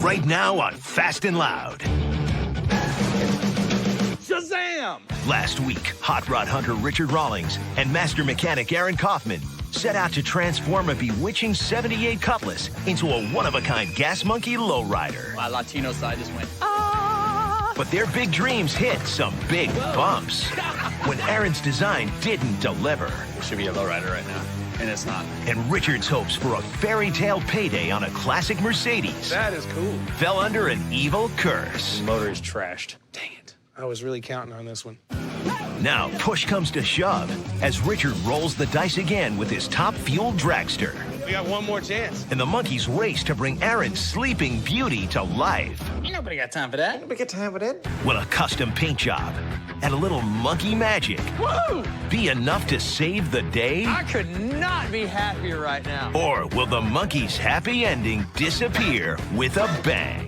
right now on Fast and Loud. Shazam! Last week, hot rod hunter Richard Rawlings and master mechanic Aaron Kaufman set out to transform a bewitching 78 Cutlass into a one-of-a-kind gas monkey lowrider. My Latino side just went, But their big dreams hit some big bumps when Aaron's design didn't deliver. It should be a lowrider right now, and it's not. And Richard's hopes for a fairy tale payday on a classic Mercedes That is cool. fell under an evil curse. The motor is trashed. Dang it. I was really counting on this one. Now push comes to shove as Richard rolls the dice again with his top-fueled dragster. We got one more chance. And the monkeys race to bring Aaron's sleeping beauty to life. Ain't nobody got time for that. We get time with it. Will a custom paint job and a little monkey magic Woo! be enough to save the day? I could not be happier right now. Or will the monkey's happy ending disappear with a bang?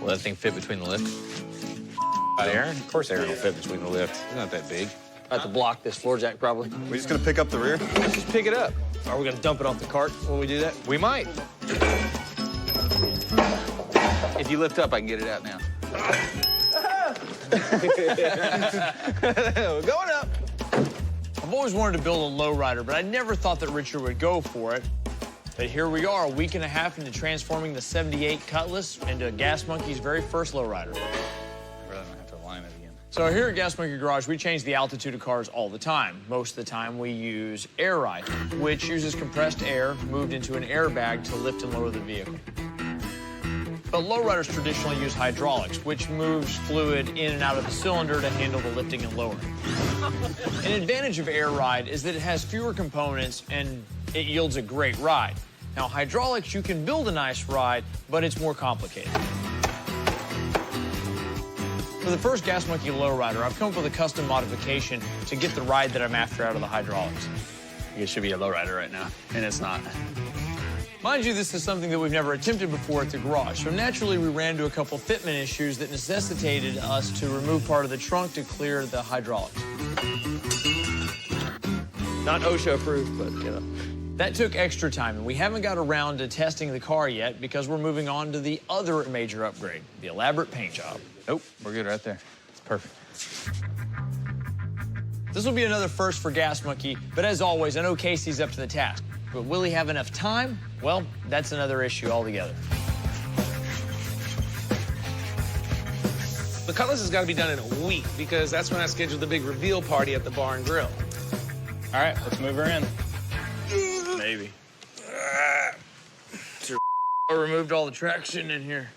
Will that thing fit between the lift? Aaron? Of course Aaron will fit between the lift. He's not that big. I have to block this floor jack, probably. We're just gonna pick up the rear? Let's just pick it up. Are we gonna dump it off the cart when we do that? We might. If you lift up, I can get it out now. We're going up. I've always wanted to build a lowrider, but I never thought that Richard would go for it. But here we are, a week and a half into transforming the 78 Cutlass into Gas Monkey's very first lowrider. I really don't have to align it again. So here at Gas Monkey Garage, we change the altitude of cars all the time. Most of the time, we use air ride, which uses compressed air moved into an airbag to lift and lower the vehicle. But lowriders traditionally use hydraulics, which moves fluid in and out of the cylinder to handle the lifting and lowering. An advantage of air ride is that it has fewer components and it yields a great ride. Now, hydraulics, you can build a nice ride, but it's more complicated. For the first Gas Monkey lowrider, I've come up with a custom modification to get the ride that I'm after out of the hydraulics. It should be a lowrider right now, and it's not. Mind you, this is something that we've never attempted before at the garage, so naturally we ran into a couple fitment issues that necessitated us to remove part of the trunk to clear the hydraulics. Not OSHA approved, but you know. That took extra time, and we haven't got around to testing the car yet because we're moving on to the other major upgrade, the elaborate paint job. Nope, we're good right there. It's perfect. This will be another first for Gas Monkey, but as always, I know Casey's up to the task. But will he have enough time? Well, that's another issue altogether. The Cutlass has got to be done in a week because that's when I scheduled the big reveal party at the bar and grill. All right, let's move her in. Maybe. I removed all the traction in here.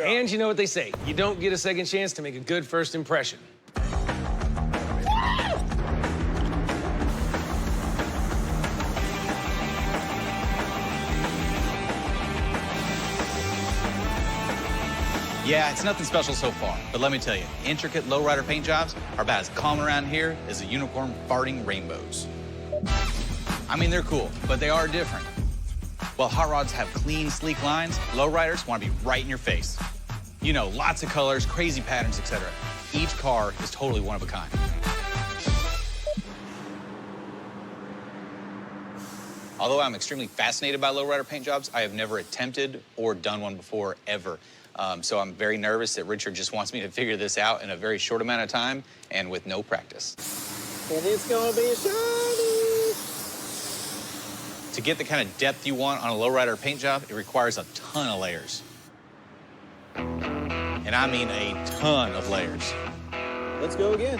And you know what they say, you don't get a second chance to make a good first impression. Yeah, it's nothing special so far, but let me tell you, intricate lowrider paint jobs are about as common around here as a unicorn farting rainbows. I mean, they're cool, but they are different. While hot rods have clean, sleek lines, lowriders want to be right in your face. You know, lots of colors, crazy patterns, etc. Each car is totally one of a kind. Although I'm extremely fascinated by lowrider paint jobs, I have never attempted or done one before, ever. So I'm very nervous that Richard just wants me to figure this out in a very short amount of time and with no practice. And it's gonna be shiny. To get the kind of depth you want on a lowrider paint job, it requires a ton of layers. And I mean a ton of layers. Let's go again.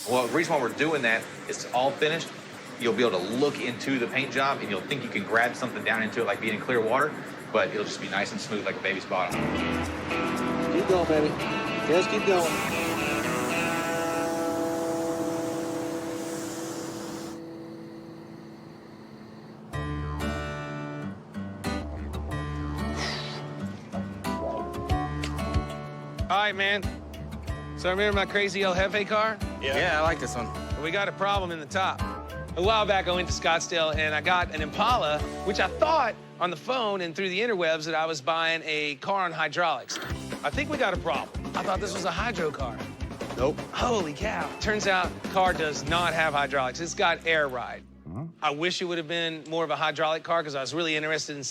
Well, the reason why we're doing that is it's all finished. You'll be able to look into the paint job and you'll think you can grab something down into it like being in clear water, but it'll just be nice and smooth like a baby's bottom. Keep going, baby. Just keep going. All right, man. So remember my crazy El Jefe car? Yeah, I like this one. Well, we got a problem in the top. A while back, I went to Scottsdale, and I got an Impala, which I thought on the phone and through the interwebs that I was buying a car on hydraulics. I think we got a problem. I thought this was a hydro car. Nope. Holy cow. Turns out the car does not have hydraulics. It's got air ride. I wish it would have been more of a hydraulic car because I was really interested in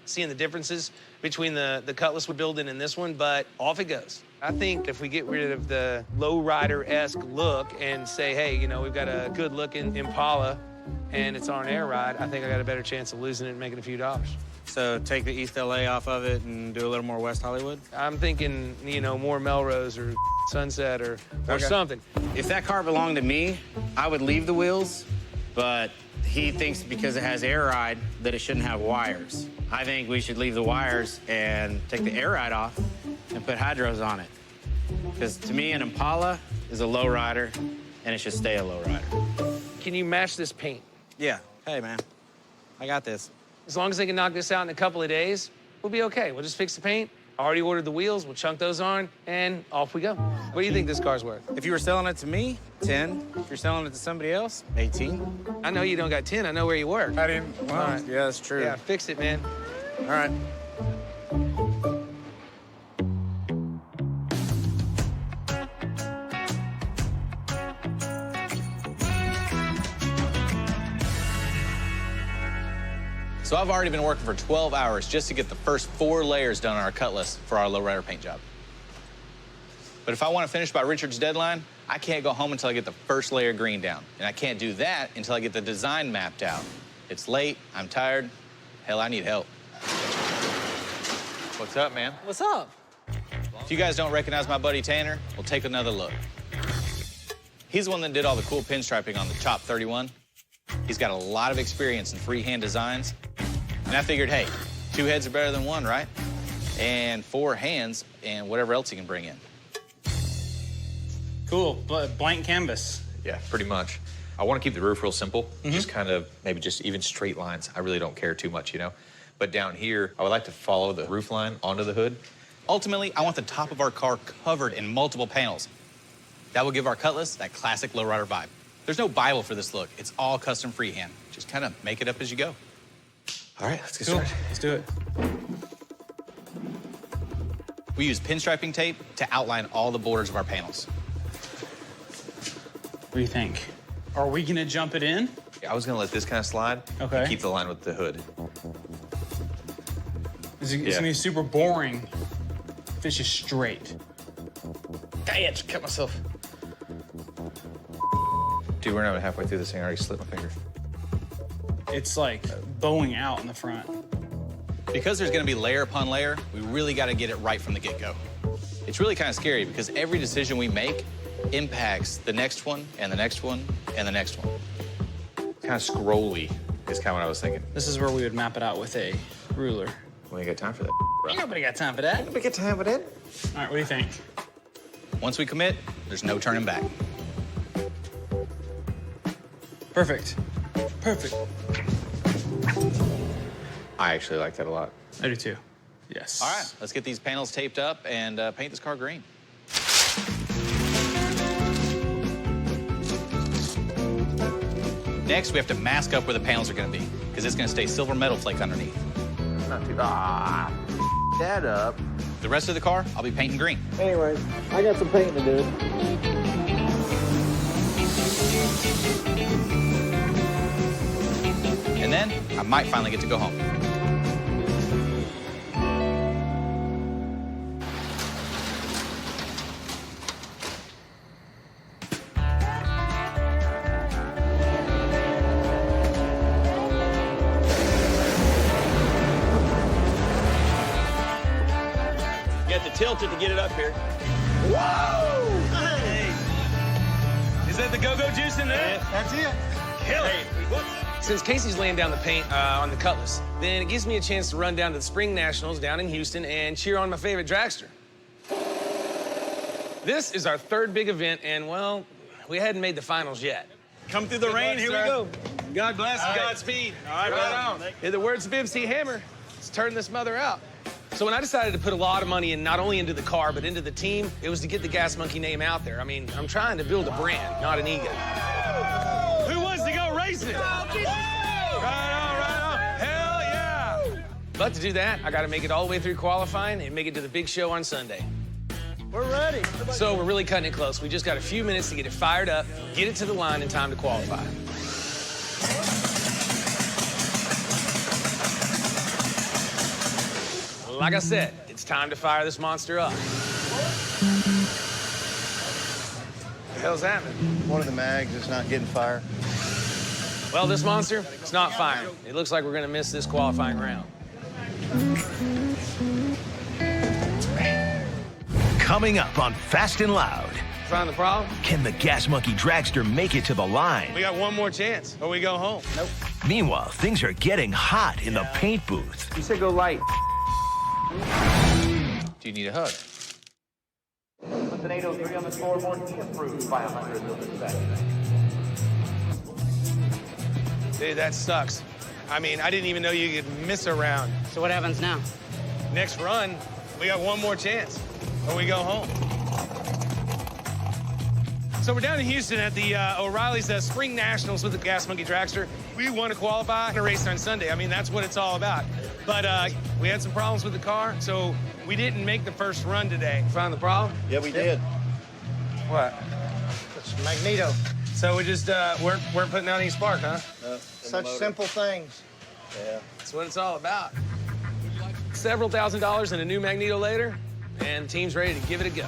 seeing the differences between the Cutlass we're building and this one, but off it goes. I think if we get rid of the lowrider-esque look and say, hey, you know, we've got a good-looking Impala and it's on air ride, I think I got a better chance of losing it and making a few dollars. So take the East LA off of it and do a little more West Hollywood? I'm thinking, you know, more Melrose or Sunset or something. If that car belonged to me, I would leave the wheels, but he thinks because it has air ride that it shouldn't have wires. I think we should leave the wires and take the air ride off and put hydros on it. Because to me, an Impala is a lowrider, and it should stay a lowrider. Can you match this paint? Yeah. Hey, man. I got this. As long as they can knock this out in a couple of days, we'll be okay. We'll just fix the paint. I already ordered the wheels. We'll chunk those on, and off we go. What do you think this car's worth? If you were selling it to me, 10. If you're selling it to somebody else, 18. I know you don't got 10. I know where you work. I didn't. Well, All right. yeah, that's true. Yeah, fix it, man. All right. So I've already been working for 12 hours just to get the first 4 layers done on our Cutlass for our lowrider paint job. But if I want to finish by Richard's deadline, I can't go home until I get the first layer green down. And I can't do that until I get the design mapped out. It's late, I'm tired, hell, I need help. What's up, man? What's up? If you guys don't recognize my buddy Tanner, we'll take another look. He's the one that did all the cool pinstriping on the Chop 31. He's got a lot of experience in freehand designs. And I figured, hey, 2 heads are better than 1, right? And 4 hands and whatever else he can bring in. Cool, blank canvas. Yeah, pretty much. I want to keep the roof real simple, just kind of maybe just even straight lines. I really don't care too much, you know? But down here, I would like to follow the roof line onto the hood. Ultimately, I want the top of our car covered in multiple panels. That will give our Cutlass that classic lowrider vibe. There's no Bible for this look. It's all custom freehand. Just kind of make it up as you go. All right, let's get Cool, started. let's do it. We use pinstriping tape to outline all the borders of our panels. What do you think? Are we gonna jump it in? I was gonna let this kind of slide. Okay. Keep the line with the hood. It's Yeah. gonna be super boring. Fish is straight. Dang it, cut myself. Dude, we're not even halfway through this thing. I already slipped my finger. It's like bowing out in the front. Because there's gonna be layer upon layer, we really gotta get it right from the get-go. It's really kind of scary because every decision we make impacts the next one, and the next one, and the next one. Kind of scrolly is kind of what I was thinking. This is where we would map it out with a ruler. We ain't got time for that, bro. Ain't nobody got time for that. We got time for that. All right, what do you think? Once we commit, there's no turning back. Perfect. Perfect. I actually like that a lot. I do too. Yes. All right, let's get these panels taped up and paint this car green. Next, we have to mask up where the panels are gonna be, because it's gonna stay silver metal flake underneath. Not too that up. The rest of the car, I'll be painting green. Anyways, I got some painting to do. And then, I might finally get to go home. You have to tilt it to get it up here. Is that the go-go juice in there? That's it. Kill it. Since Casey's laying down the paint on the Cutlass, then it gives me a chance to run down to the Spring Nationals down in Houston and cheer on my favorite dragster. This is our 3rd big event, and, well, we hadn't made the finals yet. Come through the rain, here we go. God bless. Godspeed. All right, right on. In the words of MC Hammer, let's turn this mother out. So when I decided to put a lot of money in, not only into the car, but into the team, it was to get the Gas Monkey name out there. I mean, I'm trying to build a brand, not an ego. Who wants to go racing? racing. Right on. Hell yeah. But to do that, I got to make it all the way through qualifying and make it to the big show on Sunday. We're ready. So we're really cutting it close. We just got a few minutes to get it fired up, get it to the line in time to qualify. Like I said, it's time to fire this monster up. What the hell's happening? One of the mags is not getting fire. Well, this monster, it's not firing. It looks like we're gonna miss this qualifying round. Coming up on Fast and Loud. Find the problem? Can the Gas Monkey dragster make it to the line? We got one more chance, or we go home. Nope. Meanwhile, things are getting hot in the paint booth. You said go light. Do you need a hug? With an 803 on the scoreboard, he improved by 100%. Dude, that sucks. I mean, I didn't even know you could miss a round. So what happens now? Next run, we got one more chance, or we go home. So we're down in Houston at the O'Reilly's Spring Nationals with the Gas Monkey Dragster. We want to qualify and a race on Sunday. I mean, that's what it's all about. But we had some problems with the car, so we didn't make the first run today. Found the problem? Yeah, we did. What? It's magneto. So we just weren't putting out any spark, huh? Such simple things. Yeah. That's what it's all about. Several $1,000s and a new magneto later, and the team's ready to give it a go.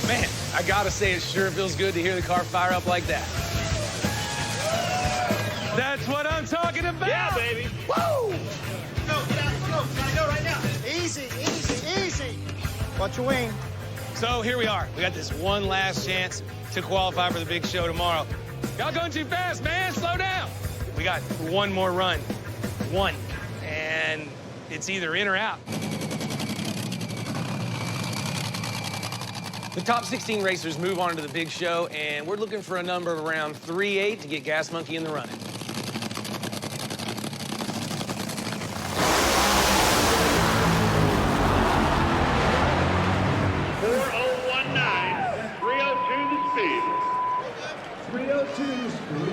Man, I gotta say, it sure feels good to hear the car fire up like that. That's what I'm talking about! Yeah, baby. Woo! Go, get out, go. Gotta go right now. Easy, easy, easy. Watch your wing. So here we are. We got this one last chance to qualify for the big show tomorrow. Y'all going too fast, man. Slow down. We got one more run. One. And it's either in or out. The top 16 racers move on to the big show, and we're looking for a number of around 3.8 to get Gas Monkey in the running.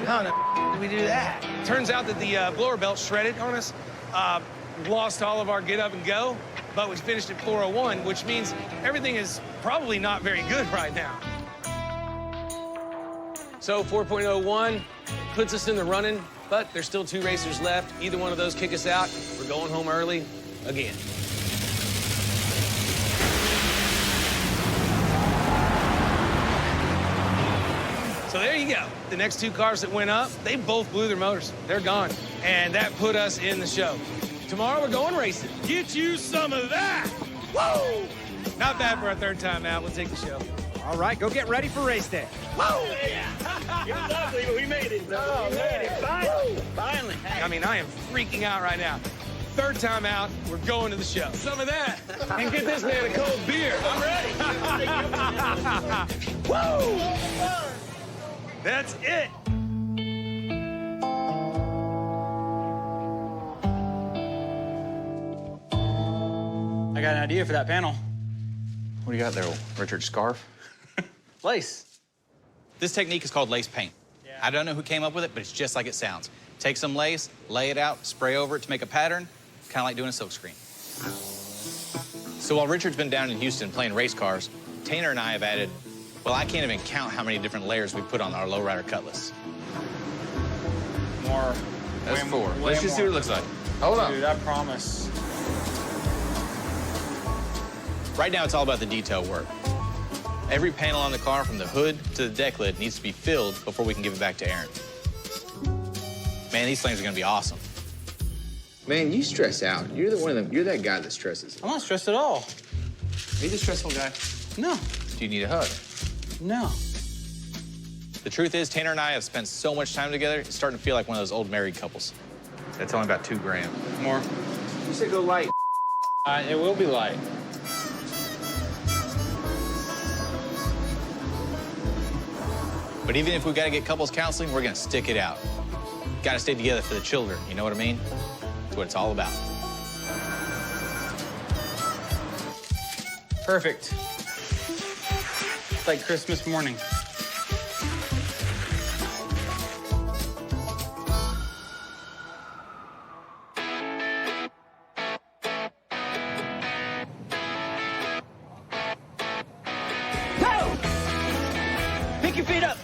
How the did we do that? Turns out that the blower belt shredded on us. Lost all of our get up and go, but we finished at 4:01, which means everything is probably not very good right now. So 4.01 puts us in the running, but there's still 2 racers left. Either one of those kick us out, we're going home early again. So there you go. The next 2 cars that went up, they both blew their motors. They're gone. And that put us in the show. Tomorrow we're going racing. Get you some of that. Woo! Not bad for our 3rd time out. We'll take the show. All right, go get ready for race day. Woo! It was ugly, but we made it. Oh, we made it. Finally. I mean, I am freaking out right now. 3rd time out, we're going to the show. Some of that. And get this man a cold beer. I'm ready. Woo! That's it. I got an idea for that panel. What do you got there, Richard? Scarf? Lace. This technique is called lace paint. Yeah. I don't know who came up with it, but it's just like it sounds. Take some lace, lay it out, spray over it to make a pattern, kind of like doing a silkscreen. So while Richard's been down in Houston playing race cars, Tanner and I have added, well, I can't even count how many different layers we put on our lowrider Cutlass. More. That's way 4. more- Let's way just see more. what it looks like. Hold on. Dude, I promise. Right now, it's all about the detail work. Every panel on the car, from the hood to the deck lid, needs to be filled before we can give it back to Aaron. Man, these things are gonna be awesome. Man, you stress out. You're you're that guy that stresses. I'm not stressed at all. Are you the stressful guy? No. Do you need a hug? No. The truth is, Tanner and I have spent so much time together, it's starting to feel like one of those old married couples. That's only about 2 grams. More. You said go light. It will be light. But even if we gotta get couples counseling, we're gonna stick it out. Gotta stay together for the children, you know what I mean? That's what it's all about. Perfect. It's like Christmas morning. Pick your feet up.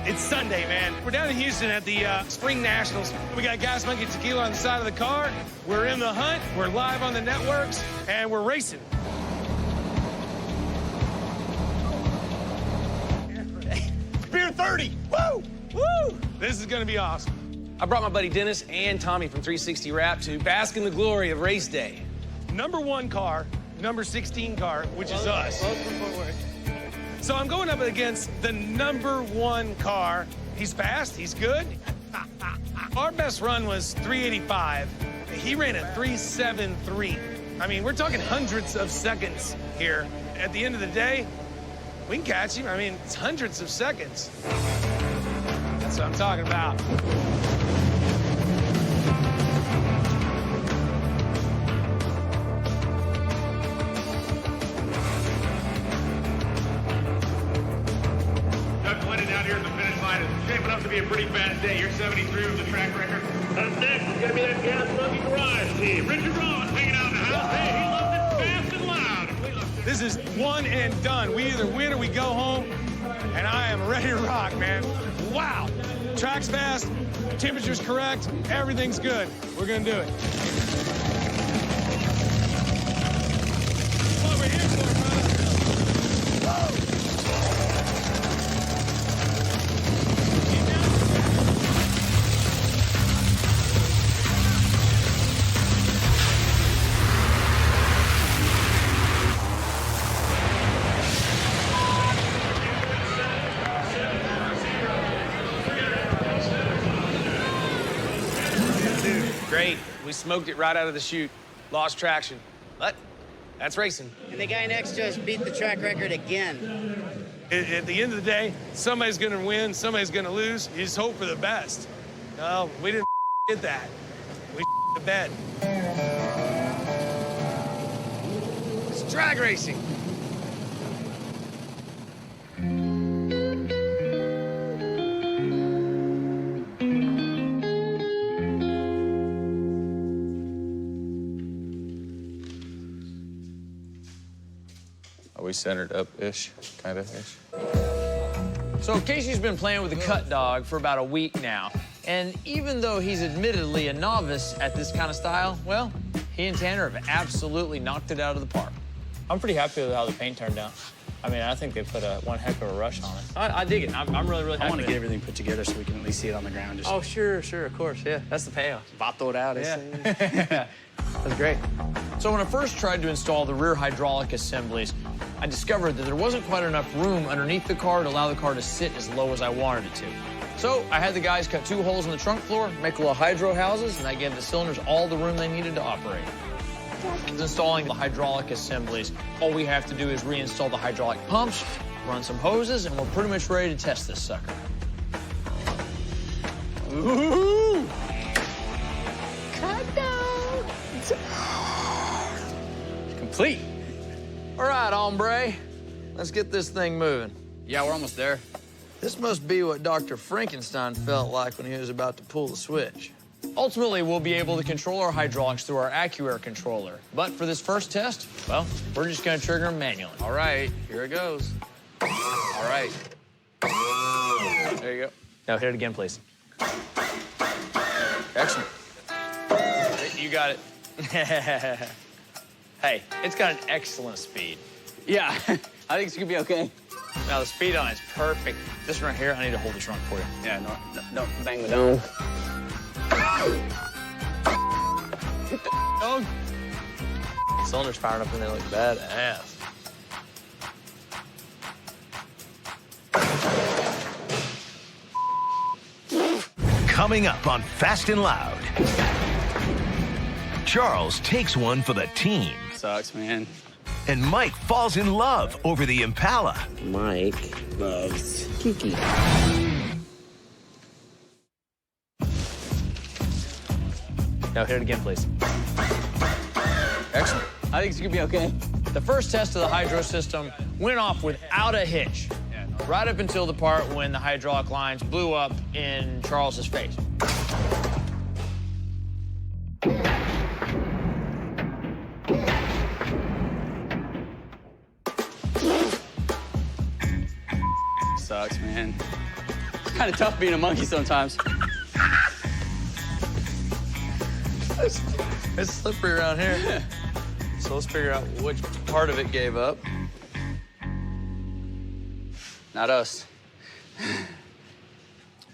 It's Sunday, man. We're down in Houston at the Spring Nationals. We got Gas Monkey Tequila on the side of the car. We're in the hunt. We're live on the networks, and we're racing. Beer 30. Woo! Woo! This is going to be awesome. I brought my buddy Dennis and Tommy from 360 Wrap to bask in the glory of race day. Number 1 car, number 16 car, which is us. So I'm going up against the number 1 car. He's fast, he's good. Our best run was 385. He ran a 373. I mean, we're talking hundreds of seconds here. At the end of the day, we can catch him. I mean, it's hundreds of seconds. That's what I'm talking about. Shaping up to be a pretty fast day. You're 73 with the track record. Up next is going to be that Gas Monkey Garage team. Richard Rawlings hanging out in the house. Hey, he loves it fast and loud. This is one and done. We either win or we go home, and I am ready to rock, man. Wow. Track's fast, temperature's correct, everything's good. We're going to do it. That's what we're here for, brother. Great. We smoked it right out of the chute. Lost traction. But that's racing. And the guy next to us beat the track record again. At the end of the day, somebody's going to win, somebody's going to lose. You just hope for the best. No, we didn't get that. We the bed. It's drag racing. Are we centered up-ish, kind of-ish? So Casey's been playing with the cut dog for about a week now. And even though he's admittedly a novice at this kind of style, well, he and Tanner have absolutely knocked it out of the park. I'm pretty happy with how the paint turned out. I mean, I think they put one heck of a rush on it. I dig it. I'm really, really happy. I want to get everything put together so we can at least see it on the ground. Oh, sure, of course, yeah. That's the payoff. Vato it out. Yeah. That's great. So when I first tried to install the rear hydraulic assemblies, I discovered that there wasn't quite enough room underneath the car to allow the car to sit as low as I wanted it to. So I had the guys cut 2 holes in the trunk floor, make little hydro houses, and that gave the cylinders all the room they needed to operate. Installing the hydraulic assemblies, all we have to do is reinstall the hydraulic pumps, run some hoses, and we're pretty much ready to test this sucker. Ooh! Cut down! Complete. All right, hombre. Let's get this thing moving. Yeah, we're almost there. This must be what Dr. Frankenstein felt like when he was about to pull the switch. Ultimately, we'll be able to control our hydraulics through our AccuAir controller. But for this first test, well, we're just gonna trigger them manually. All right, here it goes. All right. There you go. Now hit it again, please. Excellent. You got it. Hey, it's got an excellent speed. Yeah, I think it's gonna be okay. Now, the speed on it's perfect. This one right here, I need to hold the trunk for you. Yeah, no, bang the dome. Dog. Cylinder's firing up and they look badass. Coming up on Fast and Loud, Charles takes one for the team. Sucks, man. And Mike falls in love over the Impala. Mike loves Kiki. Now hit it again, please. Excellent. I think it's gonna be okay. The first test of the hydro system went off without a hitch, right up until the part when the hydraulic lines blew up in Charles's face. Sucks, man. It's kind of tough being a monkey sometimes. It's slippery around here. So let's figure out which part of it gave up. Not us.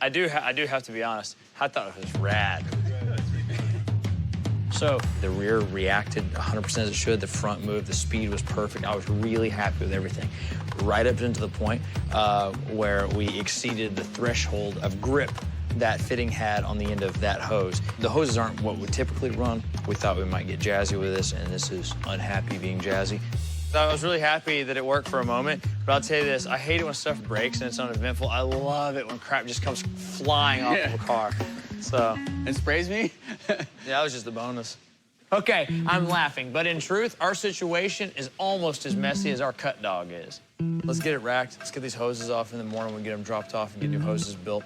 I do have to be honest. I thought it was rad. So the rear reacted 100% as it should. The front moved. The speed was perfect. I was really happy with everything. Right up into the point where we exceeded the threshold of grip that fitting had on the end of that hose. The hoses aren't what we typically run. We thought we might get jazzy with this, and this is unhappy being jazzy. So I was really happy that it worked for a moment, but I'll tell you this, I hate it when stuff breaks and it's uneventful. I love it when crap just comes flying off of a car. So. It sprays me? Yeah, that was just a bonus. Okay, I'm laughing, but in truth, our situation is almost as messy as our cut dog is. Let's get it racked. Let's get these hoses off in the morning. We'll get them dropped off and get new hoses built.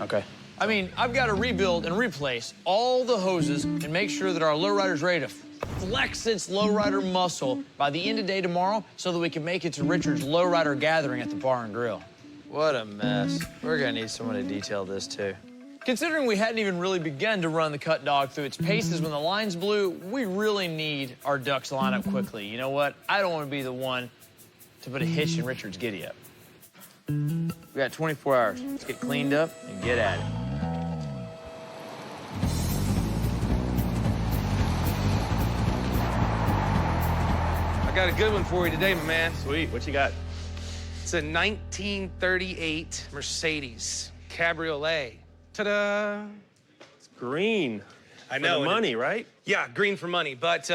Okay. I mean, I've got to rebuild and replace all the hoses and make sure that our lowrider's ready to flex its lowrider muscle by the end of day tomorrow so that we can make it to Richard's lowrider gathering at the bar and grill. What a mess. We're gonna need someone to detail this too. Considering we hadn't even really begun to run the cut dog through its paces when the lines blew, we really need our ducks to line up quickly. You know what? I don't want to be the one to put a hitch in Richard's giddy up. We got 24 hours. Let's get cleaned up and get at it. I got a good one for you today, my man. Sweet, what you got? It's a 1938 Mercedes Cabriolet. Ta-da! It's green. I know. For the money, right? Yeah, green for money, but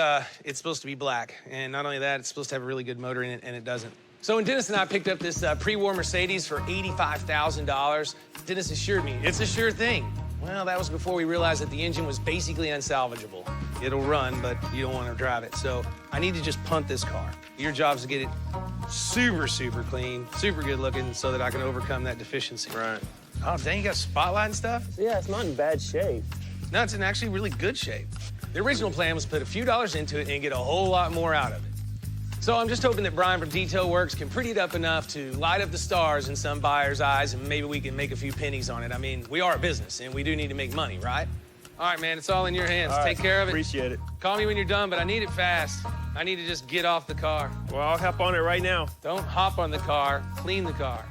it's supposed to be black. And not only that, it's supposed to have a really good motor in it, and it doesn't. So when Dennis and I picked up this pre-war Mercedes for $85,000, Dennis assured me, it's a sure thing. Well, that was before we realized that the engine was basically unsalvageable. It'll run, but you don't want to drive it. So I need to just punt this car. Your job's to get it super, super clean, super good looking so that I can overcome that deficiency. Right. Oh, dang, you got spotlight and stuff? Yeah, it's not in bad shape. No, it's in actually really good shape. The original plan was to put a few dollars into it and get a whole lot more out of it. So I'm just hoping that Brian from Detail Works can pretty it up enough to light up the stars in some buyer's eyes, and maybe we can make a few pennies on it. I mean, we are a business, and we do need to make money, right? All right, man, it's all in your hands. All right, Take care of it. Appreciate it. Call me when you're done, but I need it fast. I need to just get off the car. Well, I'll hop on it right now. Don't hop on the car, clean the car.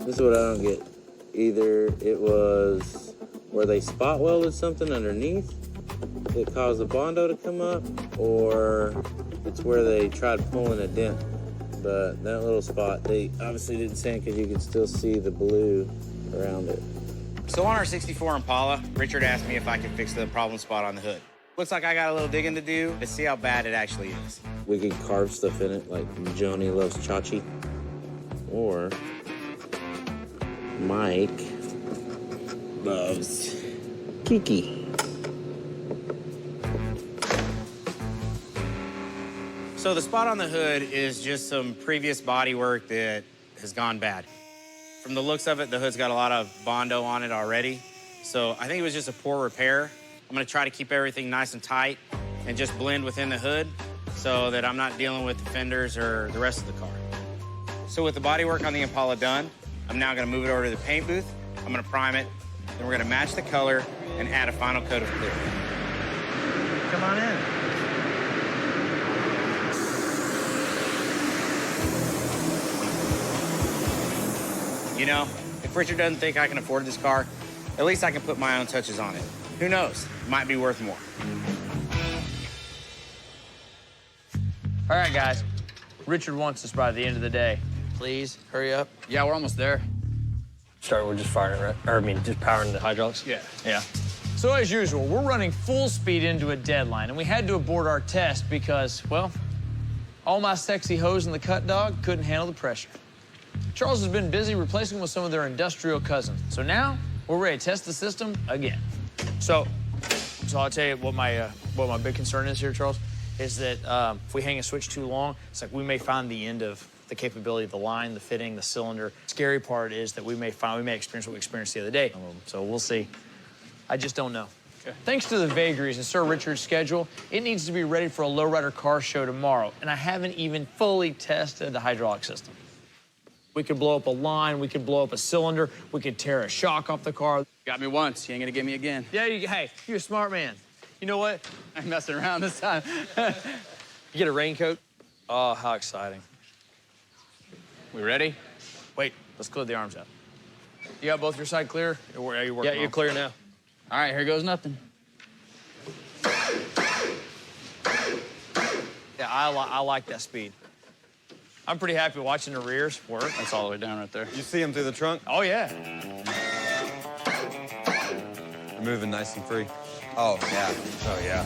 This is what I don't get. Either it was where they spot welded something underneath that caused the Bondo to come up, or it's where they tried pulling a dent. But that little spot, they obviously didn't sand because you could still see the blue around it. So on our 64 Impala, Richard asked me if I could fix the problem spot on the hood. Looks like I got a little digging to do to see how bad it actually is. We could carve stuff in it like Joni loves Chachi, or Mike loves Kiki. So the spot on the hood is just some previous body work that has gone bad. From the looks of it, the hood's got a lot of Bondo on it already. So I think it was just a poor repair. I'm gonna try to keep everything nice and tight and just blend within the hood so that I'm not dealing with the fenders or the rest of the car. So with the body work on the Impala done, I'm now gonna move it over to the paint booth. I'm gonna prime it, then we're gonna match the color and add a final coat of clear. Come on in. You know, if Richard doesn't think I can afford this car, at least I can put my own touches on it. Who knows? It might be worth more. All right, guys. Richard wants us by the end of the day. Please, hurry up. Yeah, we're almost there. Sorry, we're just firing it, right? Or I mean, just powering the hydraulics? Yeah. So as usual, we're running full speed into a deadline, and we had to abort our test because, well, All my sexy hoes in the cut dog couldn't handle the pressure. Charles has been busy replacing them with some of their industrial cousins. So now we're ready to test the system again. So I'll tell you what my big concern is here, Charles, is that if we hang a switch too long, it's like we may find the end of the capability of the line, the fitting, the cylinder. Scary part is that we may experience what we experienced the other day. So we'll see. I just don't know. Okay. Thanks to the vagaries and Sir Richard's schedule, it needs to be ready for a lowrider car show tomorrow, and I haven't even fully tested the hydraulic system. We could blow up a line, we could blow up a cylinder, we could tear a shock off the car. Got me once, you ain't gonna get me again. Yeah, hey, you're a smart man. You know what? I'm messing around this time. You get a raincoat? Oh, how exciting. We ready? Wait, let's clear the arms out. You got both your side clear? Or are you working? Yeah, you're clear now. All right, here goes nothing. Yeah, I like that speed. I'm pretty happy watching the rears work. That's all the way down right there. You see them through the trunk? Oh, yeah. They're moving nice and free. Oh, yeah. Oh, yeah.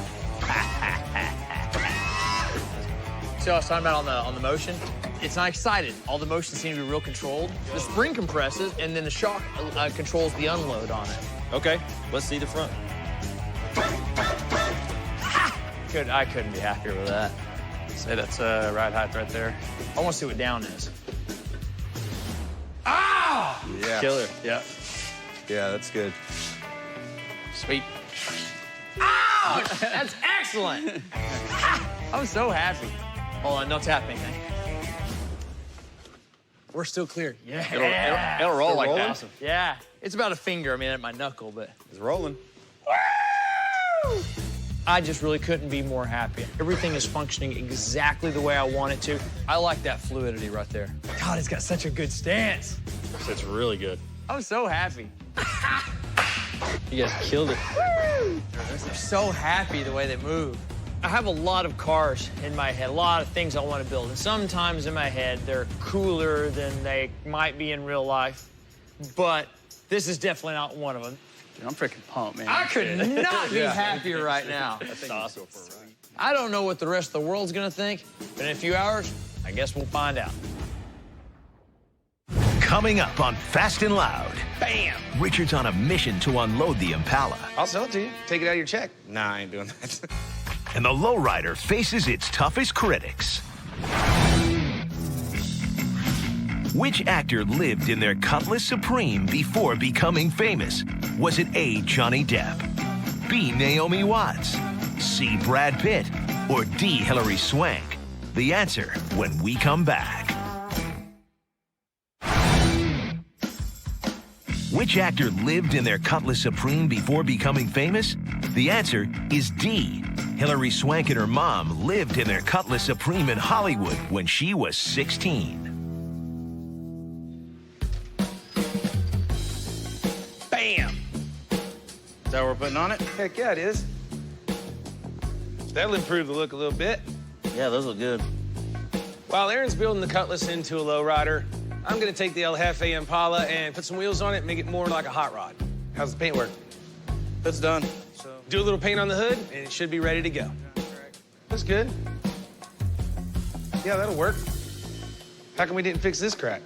See what I was talking about on the motion? It's not excited. All the motion seems to be real controlled. The spring compresses, and then the shock controls the unload on it. Okay, let's see the front. I couldn't be happier with that. Say that's ride height right there. I want to see what down is. Ah! Yeah. Killer. Yeah. Yeah, that's good. Sweet. Ouch! That's excellent. I'm so happy. Hold on, don't tap anything. We're still clear. Yeah. It'll roll like rolling? that. Yeah. It's about a finger. I mean, at my knuckle, but. It's rolling. Woo! I just really couldn't be more happy. Everything is functioning exactly the way I want it to. I like that fluidity right there. God, it's got such a good stance. It's really good. I'm so happy. You guys killed it. Woo! I'm so happy the way they move. I have a lot of cars in my head, a lot of things I want to build. And sometimes in my head, they're cooler than they might be in real life. But this is definitely not one of them. Dude, I'm freaking pumped, man. I could not be happier right now. That's awesome. I don't know what the rest of the world's gonna think, but in a few hours, I guess we'll find out. Coming up on Fast and Loud. Bam! Richard's on a mission to unload the Impala. I'll sell it to you. Take it out of your check. Nah, I ain't doing that. And the lowrider faces its toughest critics. Which actor lived in their Cutlass Supreme before becoming famous? Was it A, Johnny Depp, B, Naomi Watts, C, Brad Pitt, or D, Hilary Swank? The answer when we come back. Which actor lived in their Cutlass Supreme before becoming famous? The answer is D. Hilary Swank and her mom lived in their Cutlass Supreme in Hollywood when she was 16. Bam! Is that what we're putting on it? Heck yeah, it is. That'll improve the look a little bit. Yeah, those look good. While Aaron's building the Cutlass into a lowrider, I'm gonna take the El Jefe Impala and put some wheels on it and make it more like a hot rod. How's the paint work? It's done. Do a little paint on the hood, and it should be ready to go. That's good. Yeah, that'll work. How come we didn't fix this crack?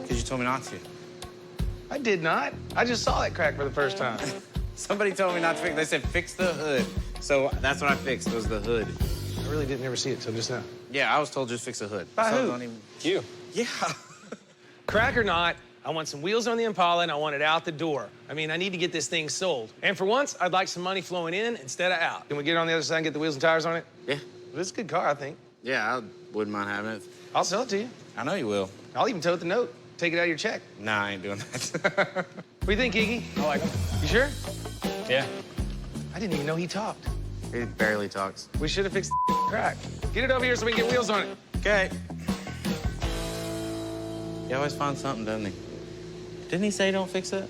Because you told me not to. I did not. I just saw that crack for the first time. Somebody told me not to fix. They said fix the hood. So that's what I fixed, was the hood. I really didn't ever see it till just now. Yeah, I was told just fix the hood. By so who? Don't even... You. Yeah. Crack or not, I want some wheels on the Impala, and I want it out the door. I mean, I need to get this thing sold. And for once, I'd like some money flowing in instead of out. Can we get on the other side and get the wheels and tires on it? Yeah. This is a good car, I think. Yeah, I wouldn't mind having it. I'll sell it to you. I know you will. I'll even tote the note. Take it out of your check. Nah, I ain't doing that. What do you think, Iggy? I like them. You sure? Yeah. I didn't even know he talked. He barely talks. We should have fixed the crack. Get it over here so we can get wheels on it. Okay. He always finds something, doesn't he? Didn't he say don't fix it?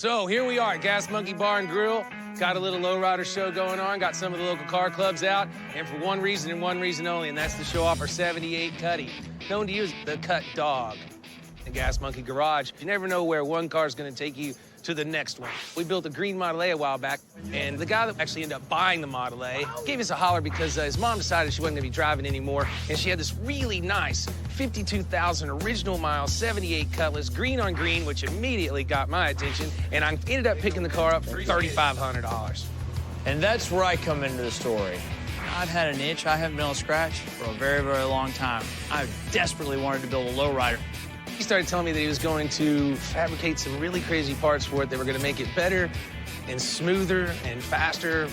So here we are at Gas Monkey Bar and Grill. Got a little lowrider show going on, got some of the local car clubs out, and for one reason and one reason only, and that's to show off our 78 Cutty, known to you as the Cut Dog. The Gas Monkey Garage, you never know where one car's gonna take you to the next one. We built a green Model A a while back, and the guy that actually ended up buying the Model A gave us a holler because his mom decided she wasn't gonna be driving anymore, and she had this really nice 52,000 original mile 78 Cutlass, green on green, which immediately got my attention, and I ended up picking the car up for $3,500. And that's where I come into the story. I've had an itch I haven't been able to scratch for a very, very long time. I desperately wanted to build a lowrider. He started telling me that he was going to fabricate some really crazy parts for it that were going to make it better and smoother and faster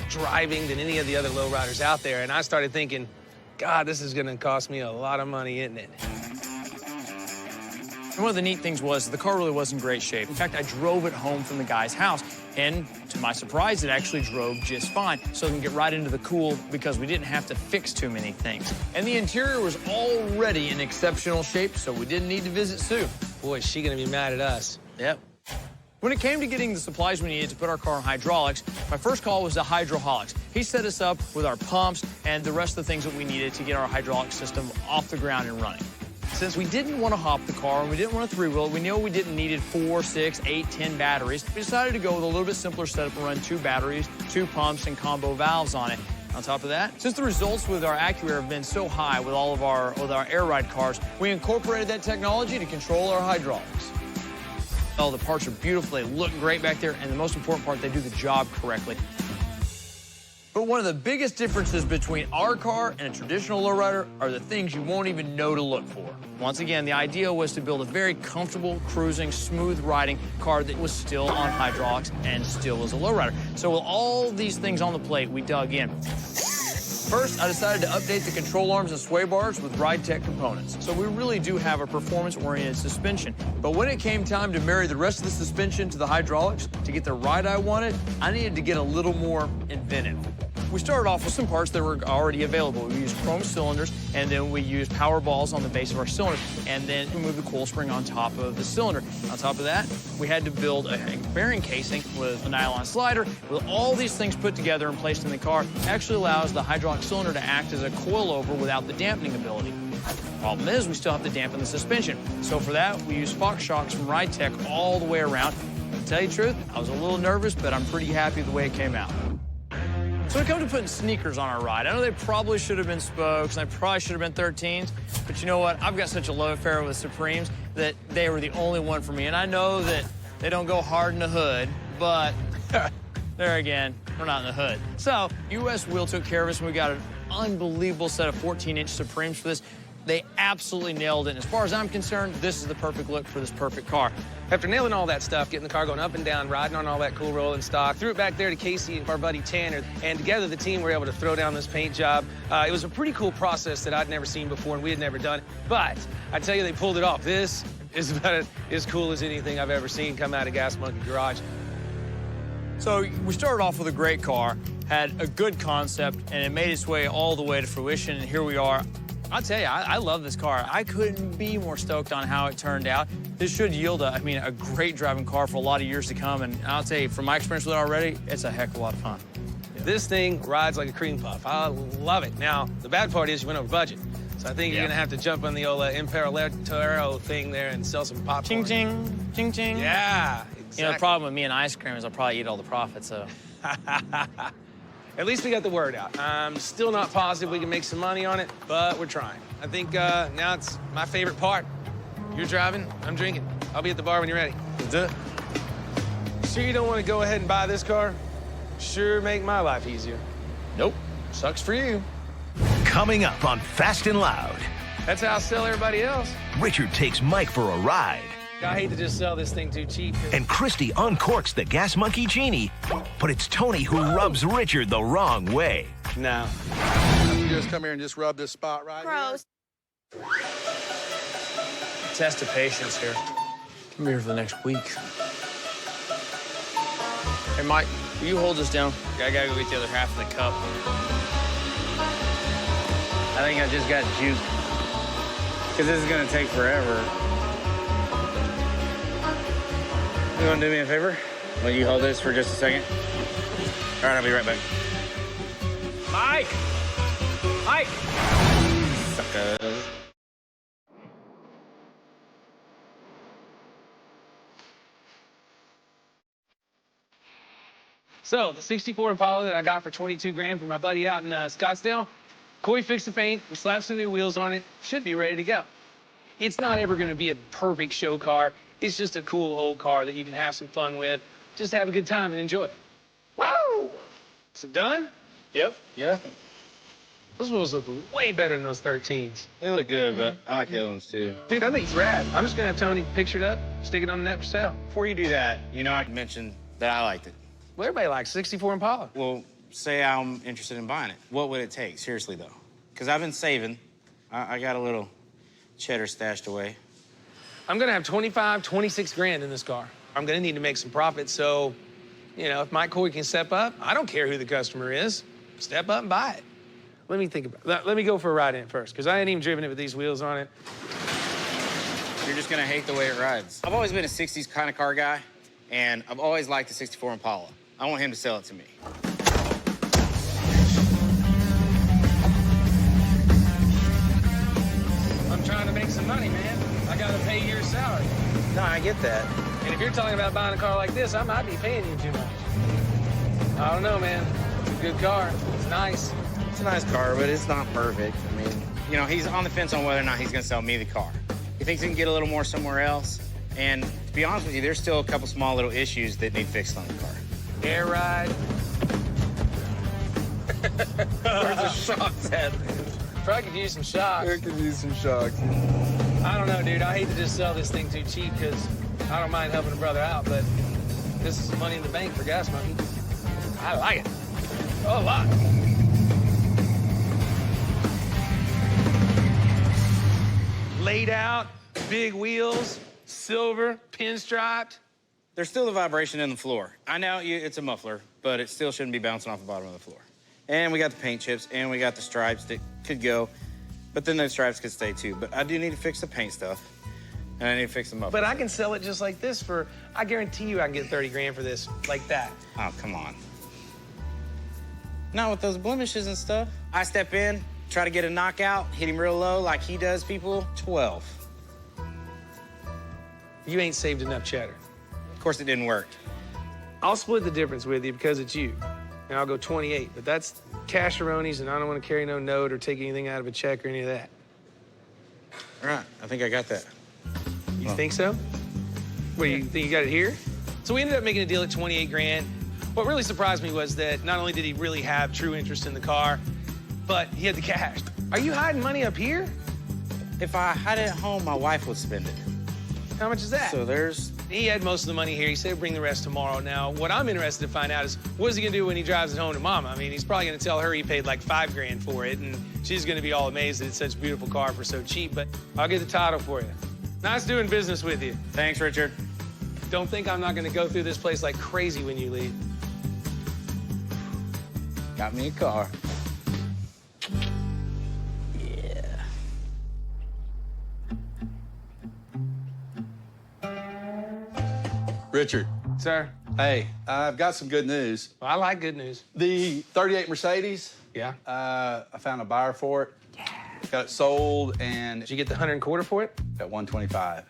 driving than any of the other lowriders out there. And I started thinking, God, this is going to cost me a lot of money, isn't it? And one of the neat things was the car really was in great shape. In fact, I drove it home from the guy's house, and to my surprise, it actually drove just fine. So we can get right into the cool because we didn't have to fix too many things. And the interior was already in exceptional shape, so we didn't need to visit Sue. Boy, is she gonna be mad at us. Yep. When it came to getting the supplies we needed to put our car on hydraulics, my first call was to Hydraulics. He set us up with our pumps and the rest of the things that we needed to get our hydraulic system off the ground and running. Since we didn't want to hop the car and we didn't want a three-wheel, we knew we didn't need 4, 6, 8, 10 batteries. We decided to go with a little bit simpler setup and run 2 batteries, 2 pumps, and combo valves on it. On top of that, since the results with our AccuAir have been so high with all of our air ride cars, we incorporated that technology to control our hydraulics. Oh, the parts are beautiful, they look great back there, and the most important part, they do the job correctly. But one of the biggest differences between our car and a traditional lowrider are the things you won't even know to look for. Once again, the idea was to build a very comfortable, cruising, smooth riding car that was still on hydraulics and still was a lowrider. So with all these things on the plate, we dug in. First, I decided to update the control arms and sway bars with Ride Tech components. So we really do have a performance-oriented suspension. But when it came time to marry the rest of the suspension to the hydraulics to get the ride I wanted, I needed to get a little more inventive. We started off with some parts that were already available. We used chrome cylinders, and then we used power balls on the base of our cylinder, and then we moved the coil spring on top of the cylinder. On top of that, we had to build a bearing casing with a nylon slider. With all these things put together and placed in the car, actually allows the hydraulic cylinder to act as a coilover without the dampening ability. Problem is, we still have to dampen the suspension. So for that, we use Fox shocks from Ride Tech all the way around. To tell you the truth, I was a little nervous, but I'm pretty happy with the way it came out. So when it comes to putting sneakers on our ride, I know they probably should have been spokes, and they probably should have been 13s, but you know what? I've got such a love affair with Supremes that they were the only one for me. And I know that they don't go hard in the hood, but there again, we're not in the hood. So US Wheel took care of us, and we got an unbelievable set of 14-inch Supremes for this. They absolutely nailed it. And as far as I'm concerned, this is the perfect look for this perfect car. After nailing all that stuff, getting the car going up and down, riding on all that cool rolling stock, threw it back there to Casey and our buddy Tanner, and together the team were able to throw down this paint job. It was a pretty cool process that I'd never seen before and we had never done. But I tell you, they pulled it off. This is about as cool as anything I've ever seen come out of Gas Monkey Garage. So we started off with a great car, had a good concept, and it made its way all the way to fruition, and here we are. I'll tell you, I love this car. I couldn't be more stoked on how it turned out. This should yield a great driving car for a lot of years to come, and I'll tell you, from my experience with it already, it's a heck of a lot of fun. This thing rides like a cream puff. I love it. Now, the bad part is you went over budget, so I think you're gonna have to jump on the old Imperatore thing there and sell some popcorn. Ching, ching, ching, ching. Yeah, exactly. You know, the problem with me and ice cream is I'll probably eat all the profits, so. At least we got the word out. I'm still not positive we can make some money on it, but we're trying. I think now it's my favorite part. You're driving, I'm drinking. I'll be at the bar when you're ready. Let's do it. Sure you don't want to go ahead and buy this car? Sure make my life easier. Nope, sucks for you. Coming up on Fast and Loud. That's how I sell everybody else. Richard takes Mike for a ride. I hate to just sell this thing too cheap. And Christy uncorks the Gas Monkey Genie, but it's Tony who rubs Richard the wrong way. No. You just come here and just rub this spot right Gross. here. Test of patience here. Come here for the next week. Hey, Mike, will you hold this down? I gotta go get the other half of the cup. I think I just got juked. Because this is going to take forever. You want to do me a favor? Will you hold this for just a second? All right, I'll be right back. Mike! Mike! Suckers. So, the 64 Impala that I got for 22 grand from my buddy out in Scottsdale, Coy fixed the paint, we slapped some new wheels on it, should be ready to go. It's not ever gonna be a perfect show car. It's just a cool old car that you can have some fun with, just have a good time and enjoy it. Woo! Is it done? Yep. Yeah. Those wheels look way better than those 13s. They look good, but I like the other ones too. Dude, I think it's rad. I'm just gonna have Tony picture it up, stick it on the net for sale. Before you do that, you know I mentioned that I liked it. Well, everybody likes 64 Impala. Well, say I'm interested in buying it. What would it take? Seriously, though. Because I've been saving. I got a little cheddar stashed away. I'm gonna have 25, 26 grand in this car. I'm gonna need to make some profit, so, you know, if Mike Coy can step up, I don't care who the customer is, step up and buy it. Let me think about that. Let me go for a ride in it first, because I ain't even driven it with these wheels on it. You're just gonna hate the way it rides. I've always been a 60s kind of car guy, and I've always liked the 64 Impala. I want him to sell it to me. I'm trying to make some money, man. I gotta pay your salary. No, I get that. And if you're talking about buying a car like this, I might be paying you too much. I don't know, man. It's a good car. It's nice. It's a nice car, but it's not perfect. I mean, you know, he's on the fence on whether or not he's gonna sell me the car. He thinks he can get a little more somewhere else. And to be honest with you, there's still a couple small little issues that need fixed on the car. Air ride. Where's the shocks at? Probably could use some shocks. I could use some shocks. I don't know, dude. I hate to just sell this thing too cheap because I don't mind helping a brother out, but this is some money in the bank for Gas Monkey. I like it. Oh, a lot. Laid out, big wheels, silver, pinstriped. There's still the vibration in the floor. I know it's a muffler, but it still shouldn't be bouncing off the bottom of the floor. And we got the paint chips, and we got the stripes that could go, but then those stripes could stay too. But I do need to fix the paint stuff, and I need to fix the muffler. But I can sell it just like this for, I guarantee you I can get 30 grand for this, like that. Oh, come on. Not with those blemishes and stuff. I step in, try to get a knockout, hit him real low like he does people, 12. You ain't saved enough cheddar. Of course it didn't work. I'll split the difference with you because it's you. And I'll go 28, but that's casheronis, and I don't want to carry no note or take anything out of a check or any of that. All right, I think I got that. You think so? What, you think you got it here? So we ended up making a deal at 28 grand. What really surprised me was that not only did he really have true interest in the car, but he had the cash. Are you hiding money up here? If I had it at home, my wife would spend it. How much is that? So there's... He had most of the money here. He said bring the rest tomorrow. Now, what I'm interested to find out is what is he gonna do when he drives it home to Mama? I mean, he's probably gonna tell her he paid like 5 grand for it, and she's gonna be all amazed that it's such a beautiful car for so cheap, but I'll get the title for you. Nice doing business with you. Thanks, Richard. Don't think I'm not gonna go through this place like crazy when you leave. Got me a car. Richard. Sir? Hey, I've got some good news. Well, I like good news. The 38 Mercedes. Yeah. I found a buyer for it. Yeah. Got it sold, and... Did you get the 125 for it? At 125.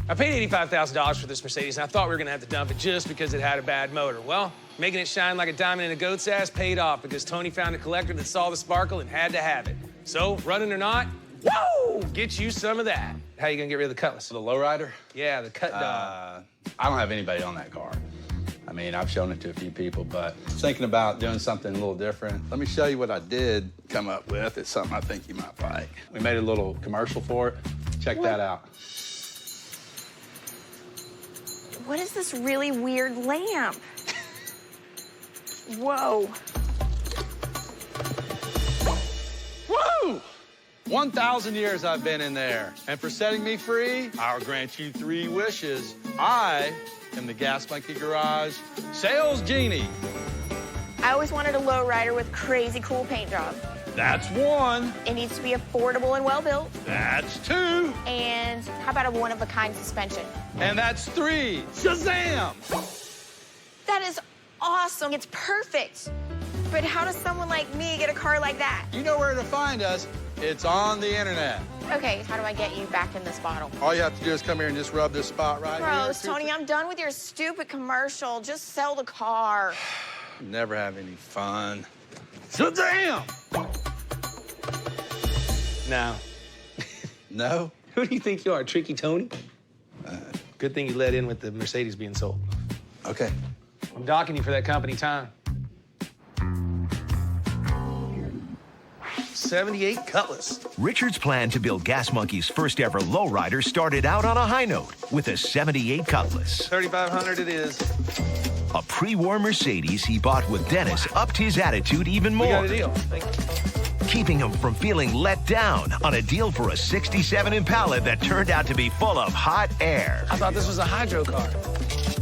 I paid $85,000 for this Mercedes, and I thought we were gonna have to dump it just because it had a bad motor. Well, making it shine like a diamond in a goat's ass paid off because Tony found a collector that saw the sparkle and had to have it. So, running or not, whoa, get you some of that. How you gonna get rid of the Cutlass? The lowrider? Yeah, the cut dog. I don't have anybody on that car. I mean, I've shown it to a few people, but thinking about doing something a little different. Let me show you what I did come up with. It's something I think you might like. We made a little commercial for it. Check that out. What is this really weird lamp? Whoa. Woo! 1,000 years I've been in there. And for setting me free, I'll grant you 3 wishes. I am the Gas Monkey Garage sales genie. I always wanted a lowrider with crazy cool paint job. That's 1. It needs to be affordable and well-built. That's 2. And how about a one-of-a-kind suspension? And that's 3. Shazam! That is awesome. It's perfect. But how does someone like me get a car like that? You know where to find us. It's on the internet. Okay, how do I get you back in this bottle? All you have to do is come here and just rub this spot right Gross, here. Tony, I'm done with your stupid commercial. Just sell the car. Never have any fun. Shazam! No. No? Who do you think you are, Tricky Tony? Good thing you let in with the Mercedes being sold. Okay. I'm docking you for that company time. 78 Cutlass. Richard's plan to build Gas Monkey's first ever lowrider started out on a high note with a 78 Cutlass. 3,500 it is. A pre-war Mercedes he bought with Dennis upped his attitude even more. We got a deal. Thank you. Keeping him from feeling let down on a deal for a 67 Impala that turned out to be full of hot air. I thought this was a hydro car.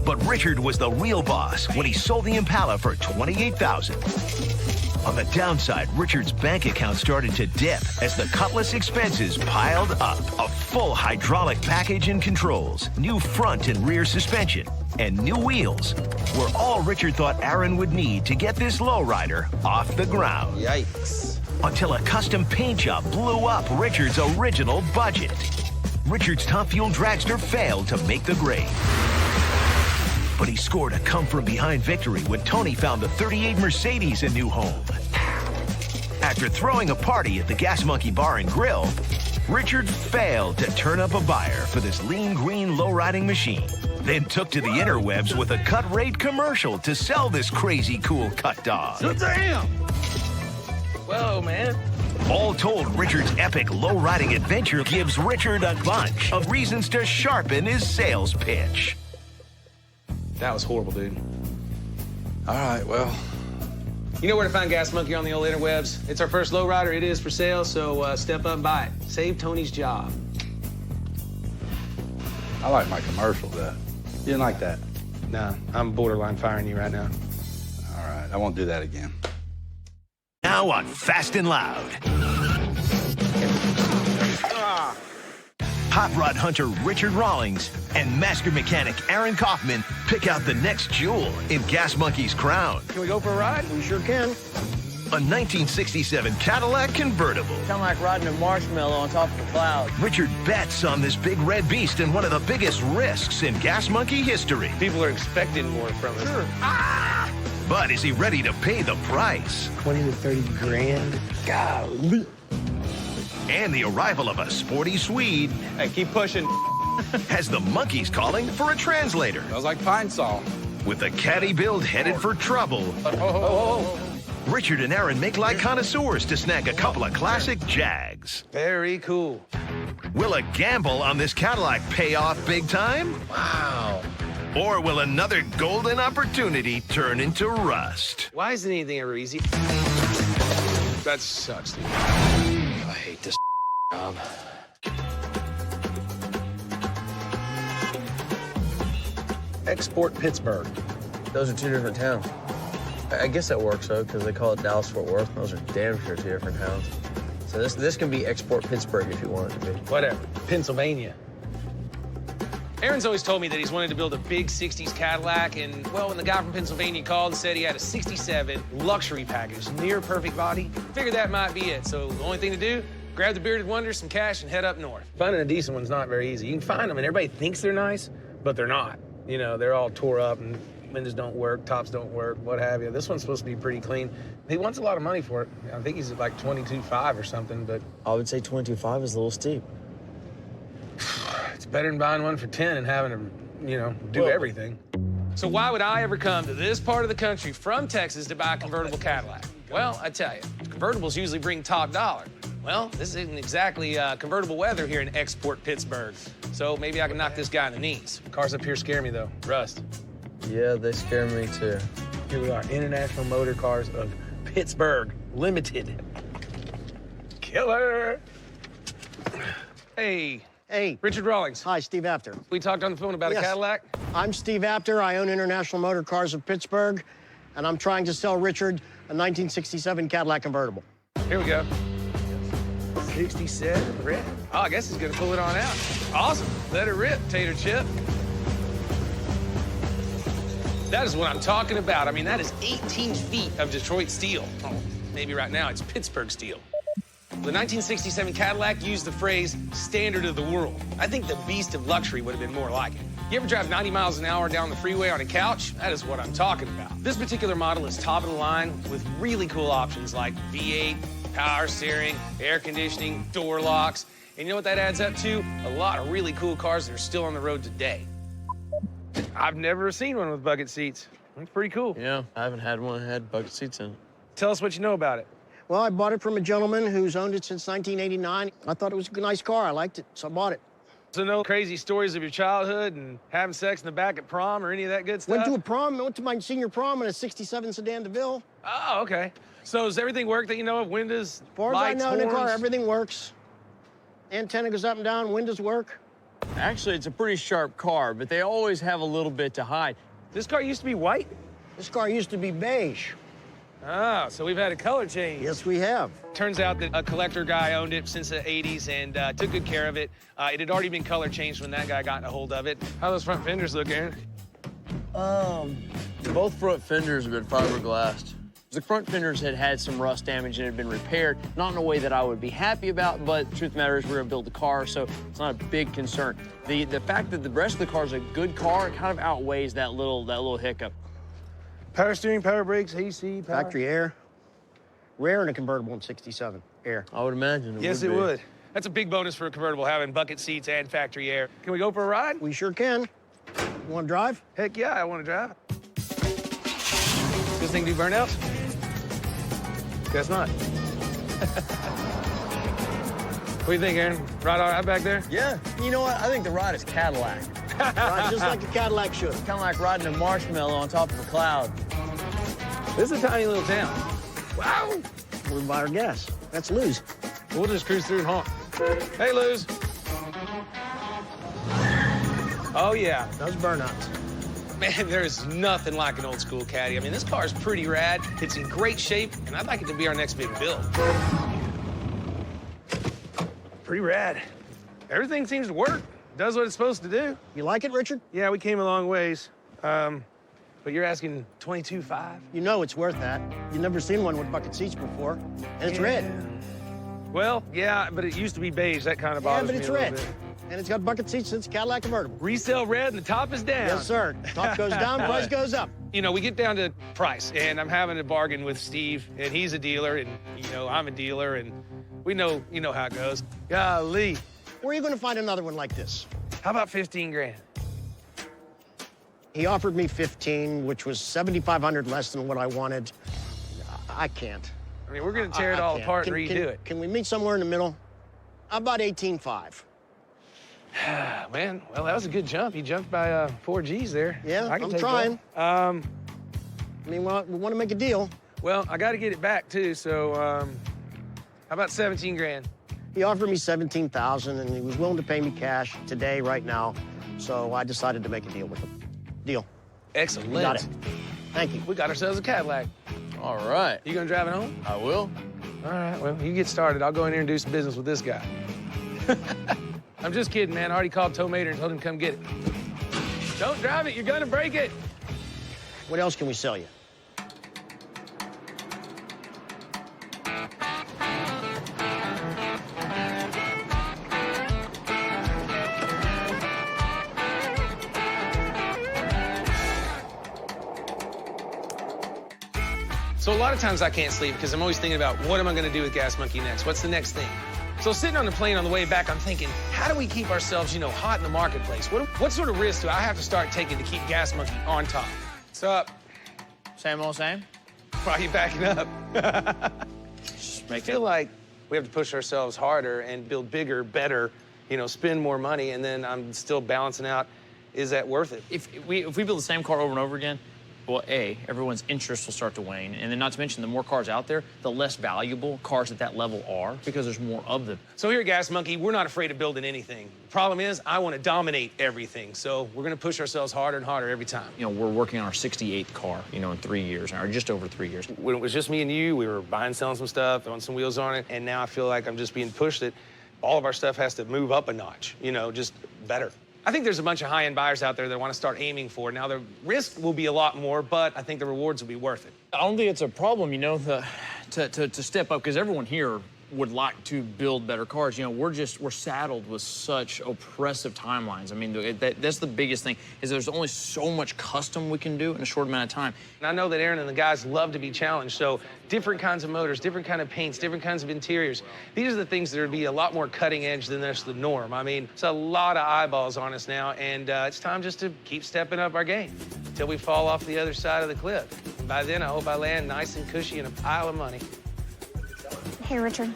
But Richard was the real boss when he sold the Impala for $28,000. On the downside, Richard's bank account started to dip as the Cutlass expenses piled up. A full hydraulic package and controls, new front and rear suspension, and new wheels were all Richard thought Aaron would need to get this lowrider off the ground. Yikes. Until a custom paint job blew up Richard's original budget. Richard's top fuel dragster failed to make the grade. But he scored a come-from-behind victory when Tony found the 38 Mercedes a new home. After throwing a party at the Gas Monkey Bar and Grill, Richard failed to turn up a buyer for this lean green low-riding machine, then took to the interwebs with a cut-rate commercial to sell this crazy cool cut dog. Shazam! Whoa, man. All told, Richard's epic low-riding adventure gives Richard a bunch of reasons to sharpen his sales pitch. That was horrible, dude. All right, well. You know where to find Gas Monkey on the old interwebs. It's our first lowrider. It is for sale, so step up and buy it. Save Tony's job. I like my commercial, though. You didn't like that? Nah, I'm borderline firing you right now. All right, I won't do that again. Now on Fast and Loud. Hot rod hunter Richard Rawlings and master mechanic Aaron Kaufman pick out the next jewel in Gas Monkey's crown. Can we go for a ride? We sure can. A 1967 Cadillac convertible. Kind of like riding a marshmallow on top of a cloud. Richard bets on this big red beast and one of the biggest risks in Gas Monkey history. People are expecting more from us. Sure. But is he ready to pay the price? 20 to 30 grand. Golly. And the arrival of a sporty Swede Hey, keep pushing. has the monkeys calling for a translator. Smells like pine saw. With the caddy build headed for trouble, Richard and Aaron make like connoisseurs to snag a couple of classic Jags. Very cool. Will a gamble on this Cadillac pay off big time? Wow. Or will another golden opportunity turn into rust? Why isn't anything ever easy? That sucks, dude. I hate this job. Export Pittsburgh. Those are two different towns. I guess that works, though, because they call it Dallas-Fort Worth. Those are damn sure two different towns. So this can be Export Pittsburgh if you want it to be. Whatever. Pennsylvania. Aaron's always told me that he's wanted to build a big 60s Cadillac, and, well, when the guy from Pennsylvania called and said he had a 67 luxury package, near perfect body, figured that might be it. So the only thing to do, grab the Bearded Wonder, some cash, and head up north. Finding a decent one's not very easy. You can find them, and everybody thinks they're nice, but they're not. You know, they're all tore up, and windows don't work, tops don't work, what have you. This one's supposed to be pretty clean. He wants a lot of money for it. I think he's at like $22,500 or something, but I would say $22,500 is a little steep. it's better than buying one for 10 and having to, you know, do everything. So why would I ever come to this part of the country from Texas to buy a convertible Cadillac? Well, I tell you, convertibles usually bring top dollar. Well, this isn't exactly convertible weather here in Export Pittsburgh. So maybe I can knock this guy in the knees. Cars up here scare me, though. Rust. Yeah, they scare me, too. Here we are, International Motor Cars of Pittsburgh Limited. Killer. Hey. Hey. Richard Rawlings. Hi, Steve Apter. We talked on the phone about Yes. a Cadillac. I'm Steve Apter. I own International Motor Cars of Pittsburgh, and I'm trying to sell Richard a 1967 Cadillac convertible. Here we go. 67 red. Oh, I guess he's gonna pull it on out. Awesome. Let it rip, Tater Chip. That is what I'm talking about. I mean, that is 18 feet of Detroit steel. Oh, maybe right now it's Pittsburgh steel. The 1967 Cadillac used the phrase standard of the world. I think the beast of luxury would have been more like it. You ever drive 90 miles an hour down the freeway on a couch? That is what I'm talking about. This particular model is top of the line with really cool options like V8, power steering, air conditioning, door locks. And you know what that adds up to? A lot of really cool cars that are still on the road today. I've never seen one with bucket seats. It's pretty cool. Yeah, I haven't had one that had bucket seats in it. Tell us what you know about it. Well, I bought it from a gentleman who's owned it since 1989. I thought it was a nice car. I liked it, so I bought it. So no crazy stories of your childhood and having sex in the back at prom or any of that good stuff? Went to a prom, went to my senior prom in a 67 sedan DeVille. Oh, okay. So does everything work that you know of? Windows, As far as lights, I know in the car, horns? everything works. Antenna goes up and down, windows work. Actually, it's a pretty sharp car, but they always have a little bit to hide. This car used to be white? This car used to be beige. Ah, so we've had a color change. Yes, we have. Turns out that a collector guy owned it since the 80s and took good care of it. It had already been color changed when that guy got a hold of it. How those front fenders look, Aaron? Both front fenders have been fiberglassed. The front fenders had had some rust damage and had been repaired, not in a way that I would be happy about, but the truth of the matter is we're gonna build the car, so it's not a big concern. The fact that the rest of the car is a good car kind of outweighs that little hiccup. Power steering, power brakes, AC, power. Factory air. Rare in a convertible in 67, air. I would imagine Yes, it would. That's a big bonus for a convertible, having bucket seats and factory air. Can we go for a ride? We sure can. You want to drive? Heck yeah, I want to drive. This thing do burnouts? Guess not. What do you think, Aaron? Ride all right back there? Yeah, you know what? I think the ride is Cadillac. Right, just like a Cadillac should. Kind of like riding a marshmallow on top of a cloud. This is a tiny little town. Wow. We'll buy our gas. That's Lou's. We'll just cruise through and honk. Hey, Luz. Oh, yeah. Those burnouts. Man, there is nothing like an old school Caddy. I mean, this car is pretty rad. It's in great shape, and I'd like it to be our next big build. Pretty rad. Everything seems to work. Does what it's supposed to do. You like it, Richard? Yeah, we came a long ways. But you're asking $22,500? You know it's worth that. You've never seen one with bucket seats before, and it's red. Well, yeah, but it used to be beige. That kind of Yeah, bothers but me it's a little red. bit. And it's got bucket seats since Cadillac convertible. Resale red and the top is down. Yes, sir. Top goes down, price goes up. You know, we get down to price, and I'm having a bargain with Steve, and he's a dealer, and, you know, I'm a dealer, and we know, you know how it goes. Golly. Where are you going to find another one like this? How about 15 grand? He offered me 15, which was 7,500 less than what I wanted. I can't. I mean, we're going to tear it all can't. apart and redo it. Can we meet somewhere in the middle? How about 18.5? Man, well, that was a good jump. You jumped by 4 G's there. Yeah, I can I'm take trying. that. I mean, well, we want to make a deal. Well, I got to get it back, too, so how about 17 grand? He offered me 17,000, and he was willing to pay me cash today, right now. So I decided to make a deal with him. Deal. Excellent. You got it. Thank you. We got ourselves a Cadillac. All right. You gonna drive it home? I will. All right, well, you get started. I'll go in here and do some business with this guy. I'm just kidding, man. I already called Tow Mater and told him to come get it. Don't drive it. You're gonna break it. What else can we sell you? So a lot of times I can't sleep because I'm always thinking about what am I gonna do with Gas Monkey next? What's the next thing? So sitting on the plane on the way back, I'm thinking, how do we keep ourselves, you know, hot in the marketplace? What sort of risks do I have to start taking to keep Gas Monkey on top? What's up? Same old same? Why are you backing up? I feel like we have to push ourselves harder and build bigger, better, you know, spend more money, and then I'm still balancing out, is that worth it? If we build the same car over and over again, well, A, everyone's interest will start to wane. And then not to mention, the more cars out there, the less valuable cars at that level are because there's more of them. So here at Gas Monkey, we're not afraid of building anything. The problem is, I want to dominate everything. So we're going to push ourselves harder and harder every time. You know, we're working on our 68th car, you know, in 3 years, or just over 3 years. When it was just me and you, we were buying, selling some stuff, throwing some wheels on it. And now I feel like I'm just being pushed that all of our stuff has to move up a notch, you know, just better. I think there's a bunch of high-end buyers out there that want to start aiming for it. Now, the risk will be a lot more, but I think the rewards will be worth it. I don't think it's a problem, you know, to step up, because everyone here would like to build better cars. You know, we're saddled with such oppressive timelines. I mean, that's the biggest thing, is there's only so much custom we can do in a short amount of time. And I know that Aaron and the guys love to be challenged, so different kinds of motors, different kind of paints, different kinds of interiors. These are the things that would be a lot more cutting edge than that's the norm. I mean, it's a lot of eyeballs on us now, and it's time just to keep stepping up our game until we fall off the other side of the cliff. By then, I hope I land nice and cushy in a pile of money. Hey, Richard.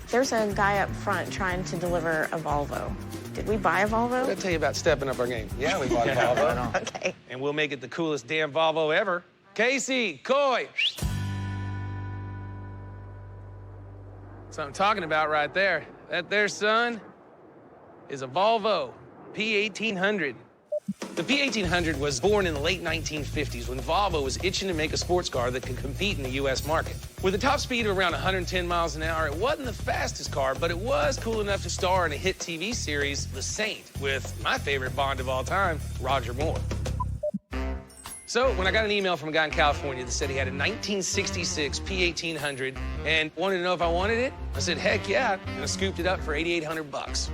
There's a guy up front trying to deliver a Volvo. Did we buy a Volvo? What did I tell you about stepping up our game? Yeah, we bought a Volvo. Okay. And we'll make it the coolest damn Volvo ever. Casey, Coy. That's what I'm talking about right there. That there, son, is a Volvo P1800. The P1800 was born in the late 1950s when Volvo was itching to make a sports car that could compete in the U.S. market. With a top speed of around 110 miles an hour, it wasn't the fastest car, but it was cool enough to star in a hit TV series, The Saint, with my favorite Bond of all time, Roger Moore. So when I got an email from a guy in California that said he had a 1966 P1800 and wanted to know if I wanted it, I said, heck yeah, and I scooped it up for $8,800.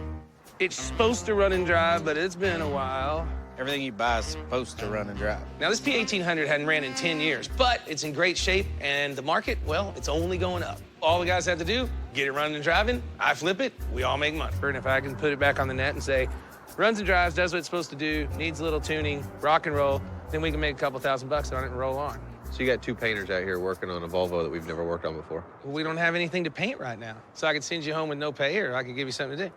It's supposed to run and drive, but it's been a while. Everything you buy is supposed to run and drive. Now, this P1800 hadn't ran in 10 years, but it's in great shape, and the market, well, it's only going up. All the guys have to do, get it running and driving, I flip it, we all make money. And if I can put it back on the net and say, runs and drives, does what it's supposed to do, needs a little tuning, rock and roll, then we can make a couple $1,000 on it and roll on. So you got two painters out here working on a Volvo that we've never worked on before. Well, we don't have anything to paint right now, so I could send you home with no pay, or I could give you something to do.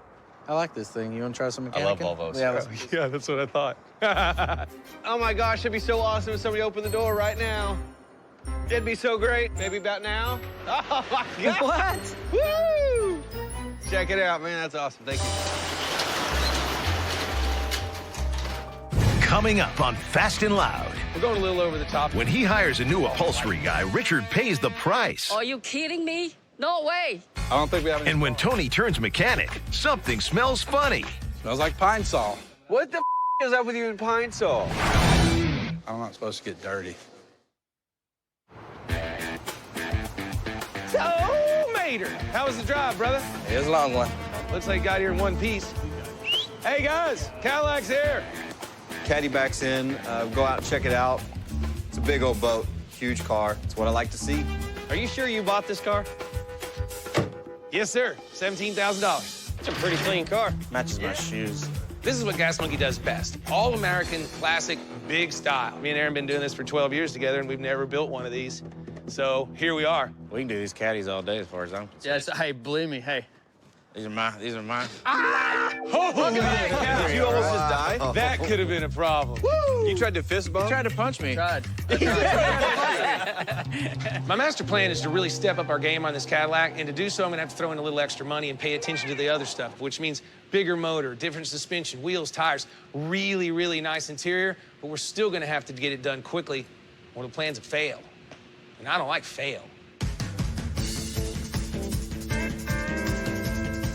I like this thing. You want to try some mechanical? I love Volvos. Yeah, Yeah, that's what I thought. Oh my gosh, it'd be so awesome if somebody opened the door right now. It'd be so great. Maybe about now. Oh my God. What? Woo! Check it out, man. That's awesome. Thank you. Coming up on Fast and Loud. We're going a little over the top. When he hires a new upholstery guy, Richard pays the price. Are you kidding me? No way. I don't think we have any. And when Tony turns mechanic, something smells funny. Smells like pine sol. What the is up with you and pine sol? I'm not supposed to get dirty. Oh, Mater. How was the drive, brother? It was a long one. Looks like you got here in one piece. Hey, guys, Cadillacs here. Caddy backs in, go out and check it out. It's a big old boat, huge car. It's what I like to see. Are you sure you bought this car? Yes, sir. $17,000. It's a pretty clean car. Matches my shoes. This is what Gas Monkey does best. All-American, classic, big style. Me and Aaron been doing this for 12 years together, and we've never built one of these. So here we are. We can do these caddies all day as far as I'm concerned. Yes, hey, believe me, hey. These are mine. These are mine. Ah! Oh, look at that. Did you almost just die? That could have been a problem. Woo! You tried to fist bump? You tried to punch me. Tried. My master plan is to really step up our game on this Cadillac, and to do so, I'm gonna have to throw in a little extra money and pay attention to the other stuff, which means bigger motor, different suspension, wheels, tires, really, really nice interior, but we're still gonna have to get it done quickly, or the plan's a fail. And I don't like fail.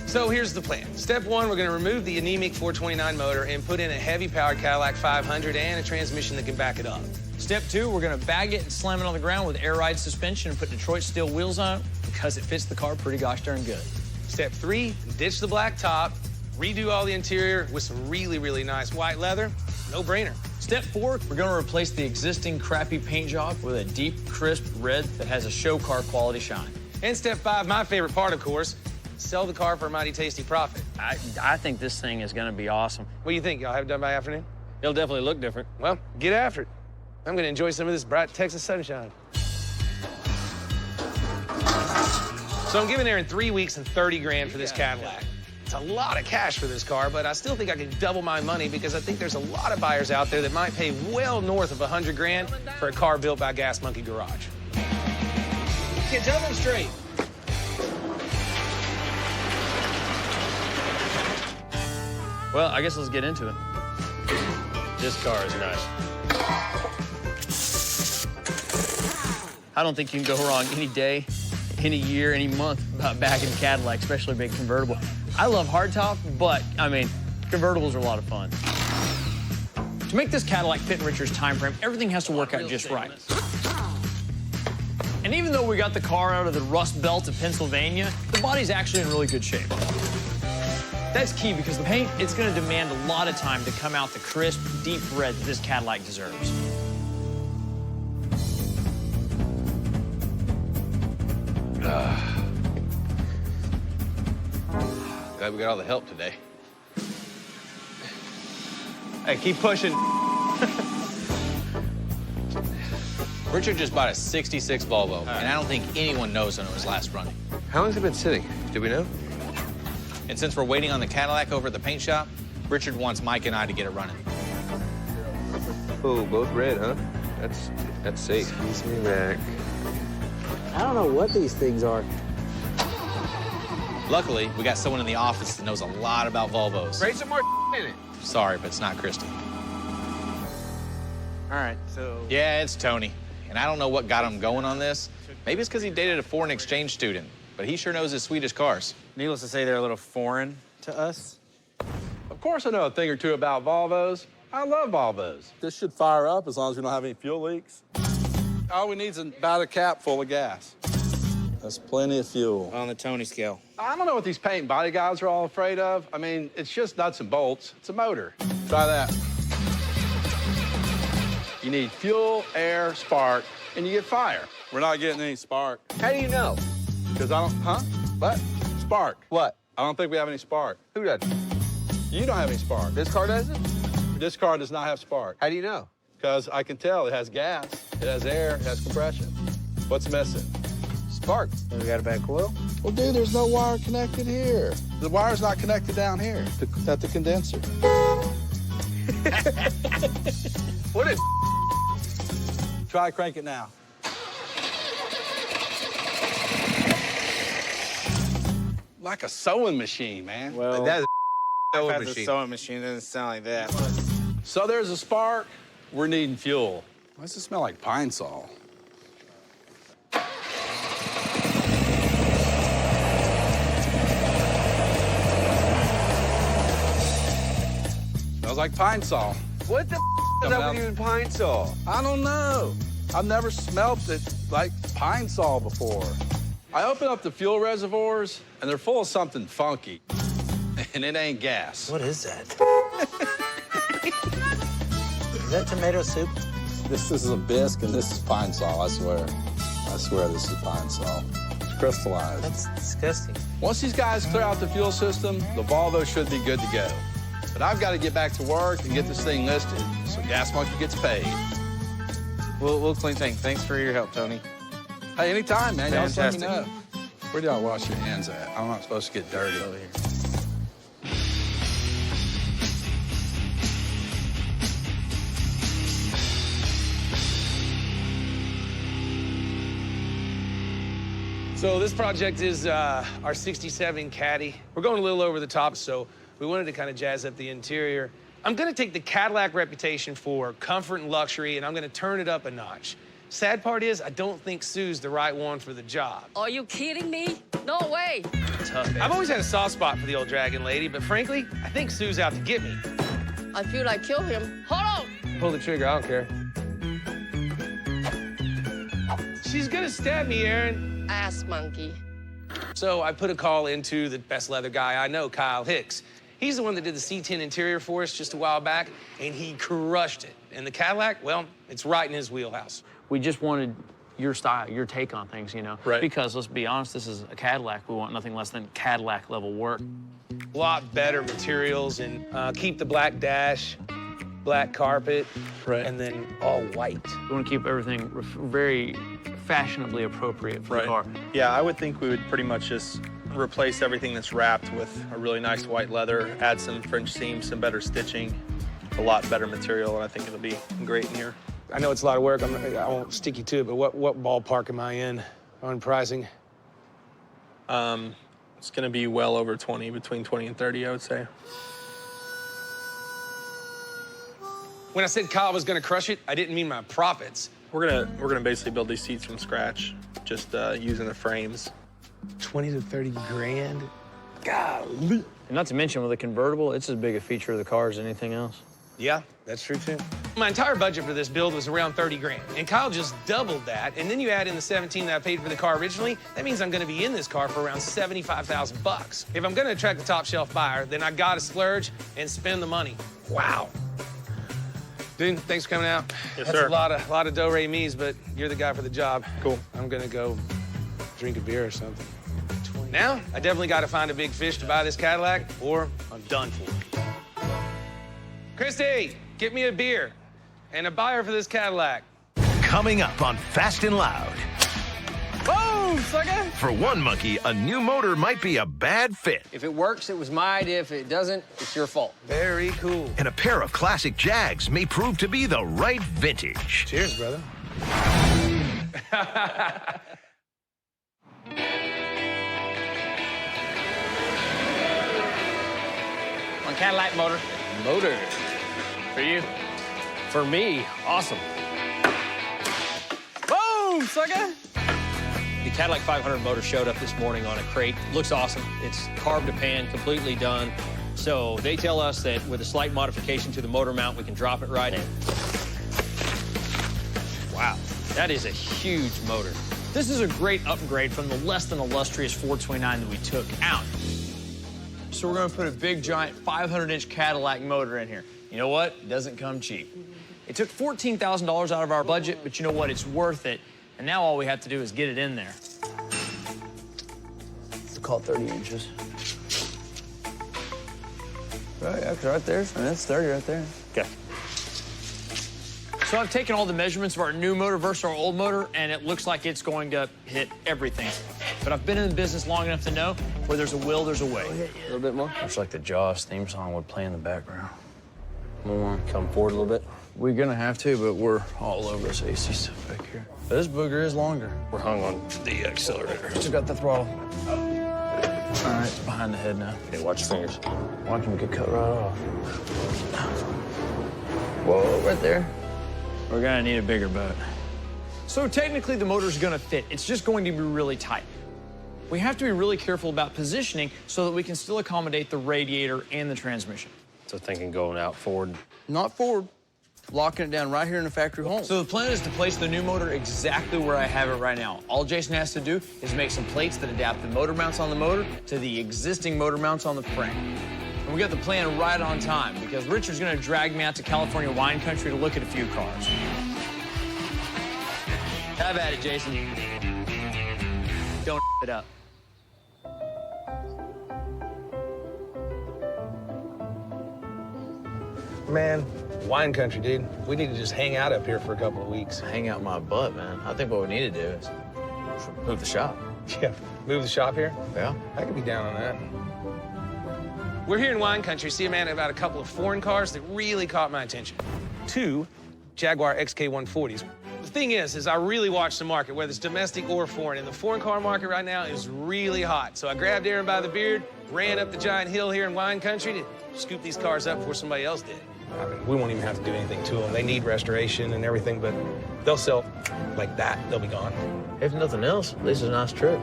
So here's the plan. Step one, we're gonna remove the anemic 429 motor and put in a heavy-powered Cadillac 500 and a transmission that can back it up. Step two, we're gonna bag it and slam it on the ground with air ride suspension and put Detroit steel wheels on it because it fits the car pretty gosh darn good. Step three, ditch the black top, redo all the interior with some really, really nice white leather. No brainer. Step four, we're gonna replace the existing crappy paint job with a deep, crisp red that has a show car quality shine. And step five, my favorite part, of course, sell the car for a mighty tasty profit. I think this thing is gonna be awesome. What do you think? Y'all have it done by afternoon? It'll definitely look different. Well, get after it. I'm gonna enjoy some of this bright Texas sunshine. So I'm giving Aaron 3 weeks and 30 grand for this Cadillac. It's a lot of cash for this car, but I still think I can double my money because I think there's a lot of buyers out there that might pay well north of 100 grand for a car built by Gas Monkey Garage. Okay, tell them straight. Well, I guess let's get into it. This car is nice. I don't think you can go wrong any day, any year, any month about backing a Cadillac, especially a big convertible. I love hardtop, but, I mean, convertibles are a lot of fun. To make this Cadillac fit in Richard's time frame, everything has to work out just right. And even though we got the car out of the Rust Belt of Pennsylvania, the body's actually in really good shape. That's key because the paint, it's going to demand a lot of time to come out the crisp, deep red that this Cadillac deserves. Glad we got all the help today. Hey, keep pushing. Richard just bought a 66 Volvo, and I don't think anyone knows when it was last running. How long's it been sitting? Do we know? And since we're waiting on the Cadillac over at the paint shop, Richard wants Mike and I to get it running. Oh, both red, huh? That's safe. Excuse me, Mac. I don't know what these things are. Luckily, we got someone in the office that knows a lot about Volvos. Spray some more in it. Sorry, but it's not Kristen. All right, so... Yeah, it's Tony. And I don't know what got him going on this. Maybe it's because he dated a foreign exchange student, but he sure knows his Swedish cars. Needless to say, they're a little foreign to us. Of course I know a thing or two about Volvos. I love Volvos. This should fire up as long as we don't have any fuel leaks. All we need is about a cap full of gas. That's plenty of fuel. On the Tony scale. I don't know what these paint and body guys are all afraid of. I mean, it's just nuts and bolts. It's a motor. Try that. You need fuel, air, spark, and you get fire. We're not getting any spark. How do you know? Because I don't, huh? What? Spark. What? I don't think we have any spark. Who doesn't? You don't have any spark. This car doesn't? This car does not have spark. How do you know? Because I can tell it has gas, it has air, it has compression. What's missing? Spark. We got a bad coil? Well, dude, there's no wire connected here. The wire's not connected down here at the condenser. What is? Try crank it now. Like a sewing machine, man. Well, That's a if sewing that's machine. a sewing machine, it doesn't sound like that. So there's a spark. We're needing fuel. Why does it smell like pine sol? Smells like pine sol. What the is that with you in pine saw? I don't know. I've never smelt it like pine sol before. I open up the fuel reservoirs, and they're full of something funky. And it ain't gas. What is that? Is that tomato soup? This is a bisque, and this is pine sol, I swear. I swear this is pine sol. It's crystallized. That's disgusting. Once these guys clear out the fuel system, the Volvo should be good to go. But I've got to get back to work and get this thing listed so Gas Monkey gets paid. We'll clean things. Thanks for your help, Tony. Hey, anytime, man. Y'all just let me Fantastic. know. Where do y'all wash your hands at? I'm not supposed to get dirty over here. So this project is our 67 Caddy. We're going a little over the top, so we wanted to kind of jazz up the interior. I'm gonna take the Cadillac reputation for comfort and luxury, and I'm gonna turn it up a notch. Sad part is, I don't think Sue's the right one for the job. Are you kidding me? No way. I've always had a soft spot for the old dragon lady, but frankly, I think Sue's out to get me. I feel like kill him. Hold on. Pull the trigger, I don't care. She's gonna stab me, Aaron. Ass monkey. So I put a call into the best leather guy I know, Kyle Hicks. He's the one that did the C10 interior for us just a while back, and he crushed it. And the Cadillac, well, it's right in his wheelhouse. We just wanted your style, your take on things, you know? Right. Because let's be honest, this is a Cadillac. We want nothing less than Cadillac level work. A lot better materials, and keep the black dash, black carpet, and then all white. We want to keep everything very fashionably appropriate for the car. Yeah, I would think we would pretty much just replace everything that's wrapped with a really nice white leather, add some French seams, some better stitching, a lot better material, and I think it'll be great in here. I know it's a lot of work. I won't stick you to it, but what ballpark am I in on pricing? It's going to be well over 20, between 20 and 30, I would say. When I said Kyle was going to crush it, I didn't mean my profits. We're gonna basically build these seats from scratch, just using the frames. 20 to 30 grand? Golly. And not to mention, with a convertible, it's as big a feature of the car as anything else. Yeah, That's true, too. My entire budget for this build was around 30 grand, and Kyle just doubled that, and then you add in the 17 that I paid for the car originally, that means I'm gonna be in this car for around 75,000 bucks. If I'm gonna attract the top shelf buyer, then I gotta splurge and spend the money. Wow. Dude, thanks for coming out. Yes, That's sir. a lot of do-re-mis, but you're the guy for the job. Cool. I'm gonna go drink a beer or something. Now, I definitely gotta find a big fish to buy this Cadillac, or I'm done for. Christy, get me a beer and a buyer for this Cadillac. Coming up on Fast and Loud. Boom, sucker! For one monkey, a new motor might be a bad fit. If it works, it was my idea. If it doesn't, it's your fault. Very cool. And a pair of classic Jags may prove to be the right vintage. Cheers, brother. On Cadillac motor. Motor. For you. For me, awesome. Boom, sucker! The Cadillac 500 motor showed up this morning on a crate. Looks awesome. It's carb to pan, completely done. So they tell us that with a slight modification to the motor mount, we can drop it right in. Wow, that is a huge motor. This is a great upgrade from the less than illustrious 429 that we took out. So we're gonna put a big, giant 500-inch Cadillac motor in here. You know what? It doesn't come cheap. It took $14,000 out of our budget, but you know what? It's worth it. And now all we have to do is get it in there. Let's call it 30 inches. Right, that's right there. I mean, that's 30 right there. Okay. So I've taken all the measurements of our new motor versus our old motor, and it looks like it's going to hit everything. But I've been in the business long enough to know where there's a will, there's a way. A little bit more. Looks like the Jaws theme song would play in the background. More. Come forward a little bit. We're gonna have to, but we're all over this AC stuff back here. This booger is longer. We're hung on the accelerator. Still got the throttle. All right, it's behind the head now. Okay, watch your fingers. Watch him get cut right off. Whoa, right there. We're gonna need a bigger boat. So technically the motor's gonna fit. It's just going to be really tight. We have to be really careful about positioning so that we can still accommodate the radiator and the transmission. So thinking going out forward. Not forward. Locking it down right here in the factory home. So the plan is to place the new motor exactly where I have it right now. All Jason has to do is make some plates that adapt the motor mounts on the motor to the existing motor mounts on the frame. And we got the plan right on time because Richard's gonna drag me out to California wine country to look at a few cars. Have at it, Jason. Don't it up. Man, wine country, dude. We need to just hang out up here for a couple of weeks. Hang out my butt, man. I think what we need to do is move the shop. Yeah, move the shop here? Yeah. I could be down on that. We're here in wine country. See a man about a couple of foreign cars that really caught my attention. 2 Jaguar XK140s. The thing is I really watch the market, whether it's domestic or foreign, and the foreign car market right now is really hot. So I grabbed Aaron by the beard, ran up the giant hill here in wine country to scoop these cars up before somebody else did. I mean, we won't even have to do anything to them. They need restoration and everything, but they'll sell like that. They'll be gone. If nothing else, at least it's a nice trip.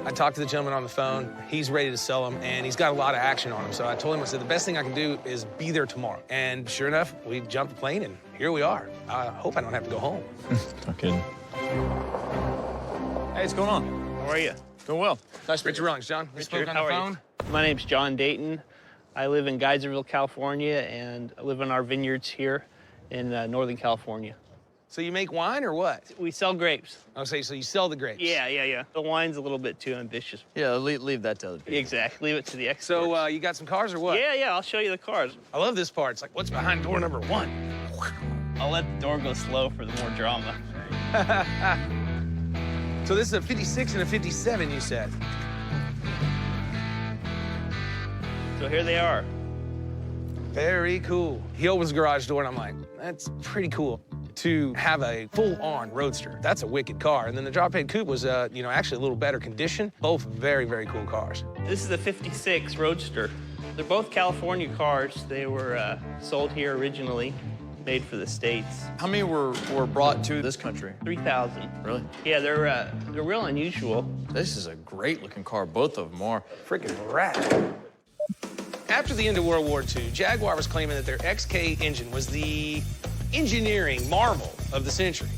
I talked to the gentleman on the phone. He's ready to sell them, and he's got a lot of action on them. So I told him, I said, the best thing I can do is be there tomorrow. And sure enough, we jumped the plane, and here we are. I hope I don't have to go home. Not kidding. Hey, what's going on? How are you? Doing well. Nice Richard Rawlings, John. We spoke on the how are you? phone. My name's John Dayton. I live in Geyserville, California, and I live in our vineyards here in Northern California. So you make wine or what? We sell grapes. Oh, so you sell the grapes? Yeah. The wine's a little bit too ambitious. Yeah, leave that to other people. Exactly. Leave it to the experts. So you got some cars or what? Yeah. I'll show you the cars. I love this part. It's like, what's behind door number 1? I'll let the door go slow for the more drama. So this is a 56 and a 57, you said? So here they are. Very cool. He opens the garage door, and I'm like, that's pretty cool to have a full-on roadster. That's a wicked car. And then the drop-head coupe was, actually a little better condition. Both very, very cool cars. This is a 56 Roadster. They're both California cars. They were sold here originally, made for the States. How many were brought to this country? 3,000. Really? Yeah, they're real unusual. This is a great looking car. Both of them are. Freaking rad. After the end of World War II, Jaguar was claiming that their XK engine was the engineering marvel of the century.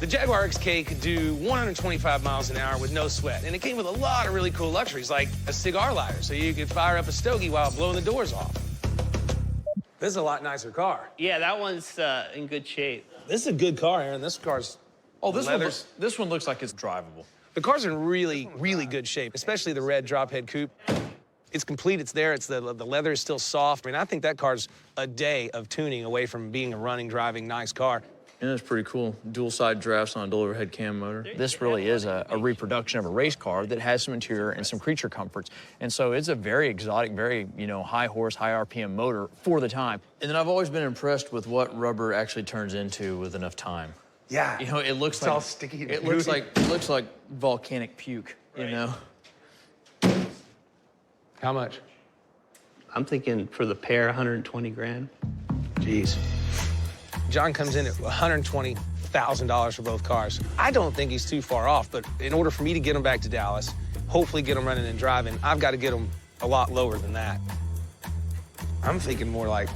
The Jaguar XK could do 125 miles an hour with no sweat, and it came with a lot of really cool luxuries, like a cigar lighter, so you could fire up a stogie while blowing the doors off. This is a lot nicer car. Yeah, that one's in good shape. This is a good car, Aaron. This car's this one looks like it's drivable. The car's in really, really good shape, especially the red drop head coupe. It's complete, it's there, the leather is still soft. I mean, I think that car's a day of tuning away from being a running, driving, nice car. Yeah, it's pretty cool. Dual side drafts on a dual overhead cam motor. This really is a reproduction of a race car that has some interior and some creature comforts. And so it's a very exotic, very, high horse, high RPM motor for the time. And then I've always been impressed with what rubber actually turns into with enough time. Yeah. It looks it's like all sticky. It looks like volcanic puke, How much? I'm thinking for the pair, 120 grand. Jeez. John comes in at $120,000 for both cars. I don't think he's too far off, but in order for me to get him back to Dallas, hopefully get him running and driving, I've got to get him a lot lower than that. I'm thinking more like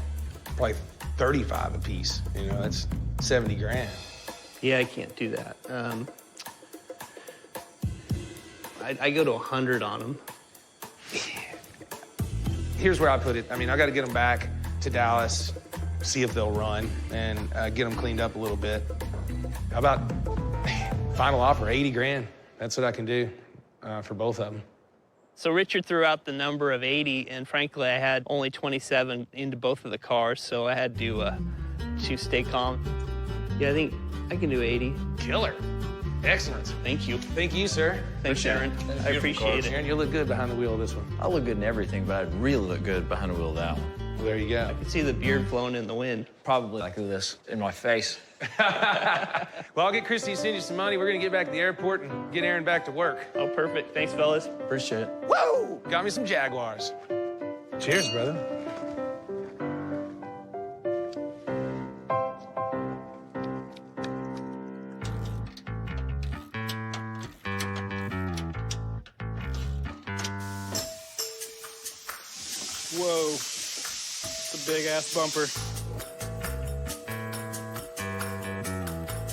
probably 35 a piece. That's 70 grand. Yeah, I can't do that. I go to 100 on them. Here's where I put it. I mean, I got to get them back to Dallas, see if they'll run, and get them cleaned up a little bit. How about final offer, 80 grand? That's what I can do for both of them. So Richard threw out the number of 80, and frankly, I had only 27 into both of the cars, so I had to stay calm. Yeah, I think I can do 80. Killer. Excellent. Thank you. Thank you, sir. Thanks, Aaron. I appreciate it. Aaron, you look good behind the wheel of this one. I look good in everything, but I'd really look good behind the wheel of that one. Well, there you go. I can see the beard flowing in the wind. Probably like this in my face. Well, I'll get Christy to send you some money. We're going to get back to the airport and get Aaron back to work. Oh, perfect. Thanks, fellas. Appreciate it. Whoa! Got me some Jaguars. Cheers, brother. Whoa, it's a big-ass bumper.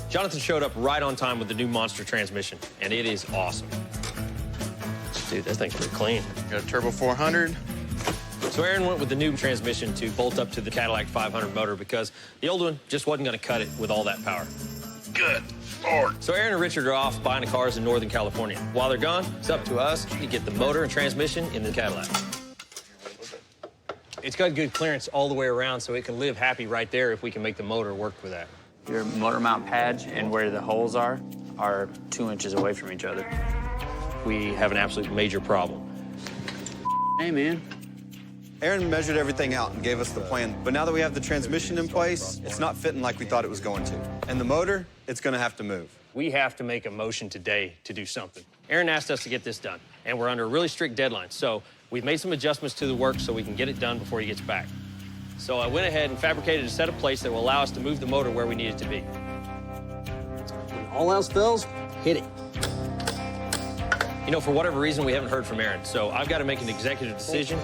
Jonathan showed up right on time with the new Monster transmission, and it is awesome. Dude, that thing's pretty clean. Got a Turbo 400. So Aaron went with the new transmission to bolt up to the Cadillac 500 motor because the old one just wasn't going to cut it with all that power. Good Lord. So Aaron and Richard are off buying the cars in Northern California. While they're gone, it's up to us to get the motor and transmission in the Cadillac. It's got good clearance all the way around, so it can live happy right there if we can make the motor work with that. Your motor mount pads and where the holes are 2 inches away from each other. We have an absolute major problem. Hey, man. Aaron measured everything out and gave us the plan, but now that we have the transmission in place, it's not fitting like we thought it was going to. And the motor, it's gonna have to move. We have to make a motion today to do something. Aaron asked us to get this done, and we're under a really strict deadline, so we've made some adjustments to the work so we can get it done before he gets back. So I went ahead and fabricated a set of plates that will allow us to move the motor where we need it to be. When all else fails, hit it. For whatever reason, we haven't heard from Aaron, so I've got to make an executive decision,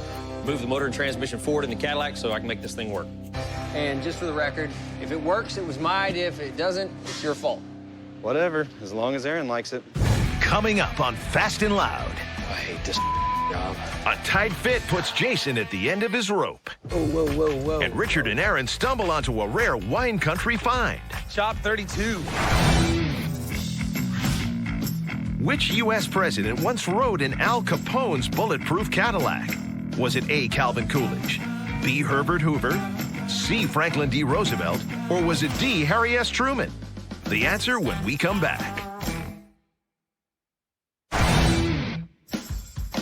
move the motor and transmission forward in the Cadillac so I can make this thing work. And just for the record, if it works, it was my idea. If it doesn't, it's your fault. Whatever, as long as Aaron likes it. Coming up on Fast and Loud. I hate this job. A tight fit puts Jason at the end of his rope. Whoa, whoa, whoa, whoa. And Richard and Aaron stumble onto a rare wine country find. Chop 32. Which U.S. president once rode in Al Capone's bulletproof Cadillac? Was it A. Calvin Coolidge, B. Herbert Hoover, C. Franklin D. Roosevelt, or was it D. Harry S. Truman? The answer when we come back.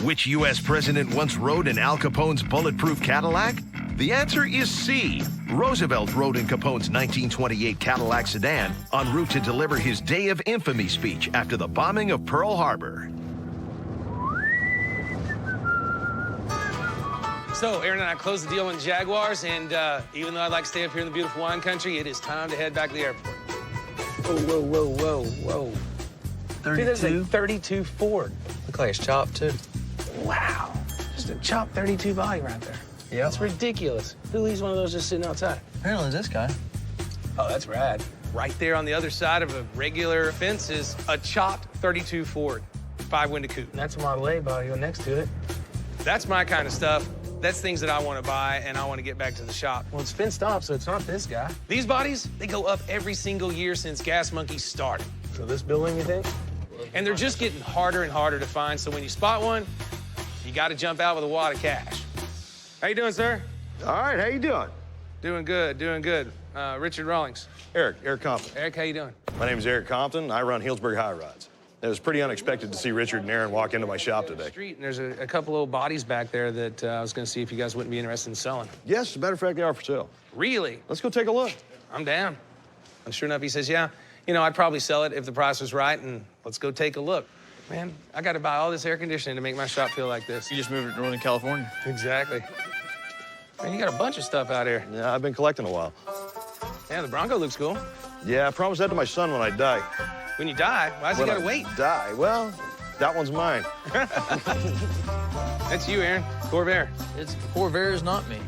Which U.S. president once rode in Al Capone's bulletproof Cadillac? The answer is C. Roosevelt rode in Capone's 1928 Cadillac sedan en route to deliver his Day of Infamy speech after the bombing of Pearl Harbor. So Aaron and I closed the deal on Jaguars, and even though I'd like to stay up here in the beautiful wine country, it is time to head back to the airport. Whoa, whoa, whoa, whoa, whoa. 32? Dude, that's a 32 Ford. Look like it's chopped, too. Wow. Just a chopped 32 body right there. Yeah. That's ridiculous. Who leaves one of those just sitting outside? Apparently this guy. Oh, that's rad. Right there on the other side of a regular fence is a chopped 32 Ford 5-window coupe. That's a Model A body next to it. That's my kind of stuff. That's things that I want to buy, and I want to get back to the shop. Well, it's fenced off, so it's not this guy. These bodies, they go up every single year since Gas Monkey started. So this building, you think? And they're just getting harder and harder to find, so when you spot one, you got to jump out with a wad of cash. How you doing, sir? All right, how you doing? Doing good, doing good. Richard Rawlings. Eric Compton. Eric, how you doing? My name is Eric Compton. I run Healdsburg High Rides. It was pretty unexpected to see Richard and Aaron walk into my shop today. Street, and there's a couple old bodies back there that I was going to see if you guys wouldn't be interested in selling. Yes, as a matter of fact, they are for sale. Really? Let's go take a look. I'm down. And sure enough, he says, yeah, you know, I'd probably sell it if the price was right, and let's go take a look. Man, I got to buy all this air conditioning to make my shop feel like this. You just moved to Northern California. Exactly. Man, you got a bunch of stuff out here. Yeah, I've been collecting a while. Yeah, the Bronco looks cool. Yeah, I promised that to my son when I die. When you die? Why's he got to wait? Die? Well, that one's mine. That's you, Aaron. Corvair. It's Corvair is not me.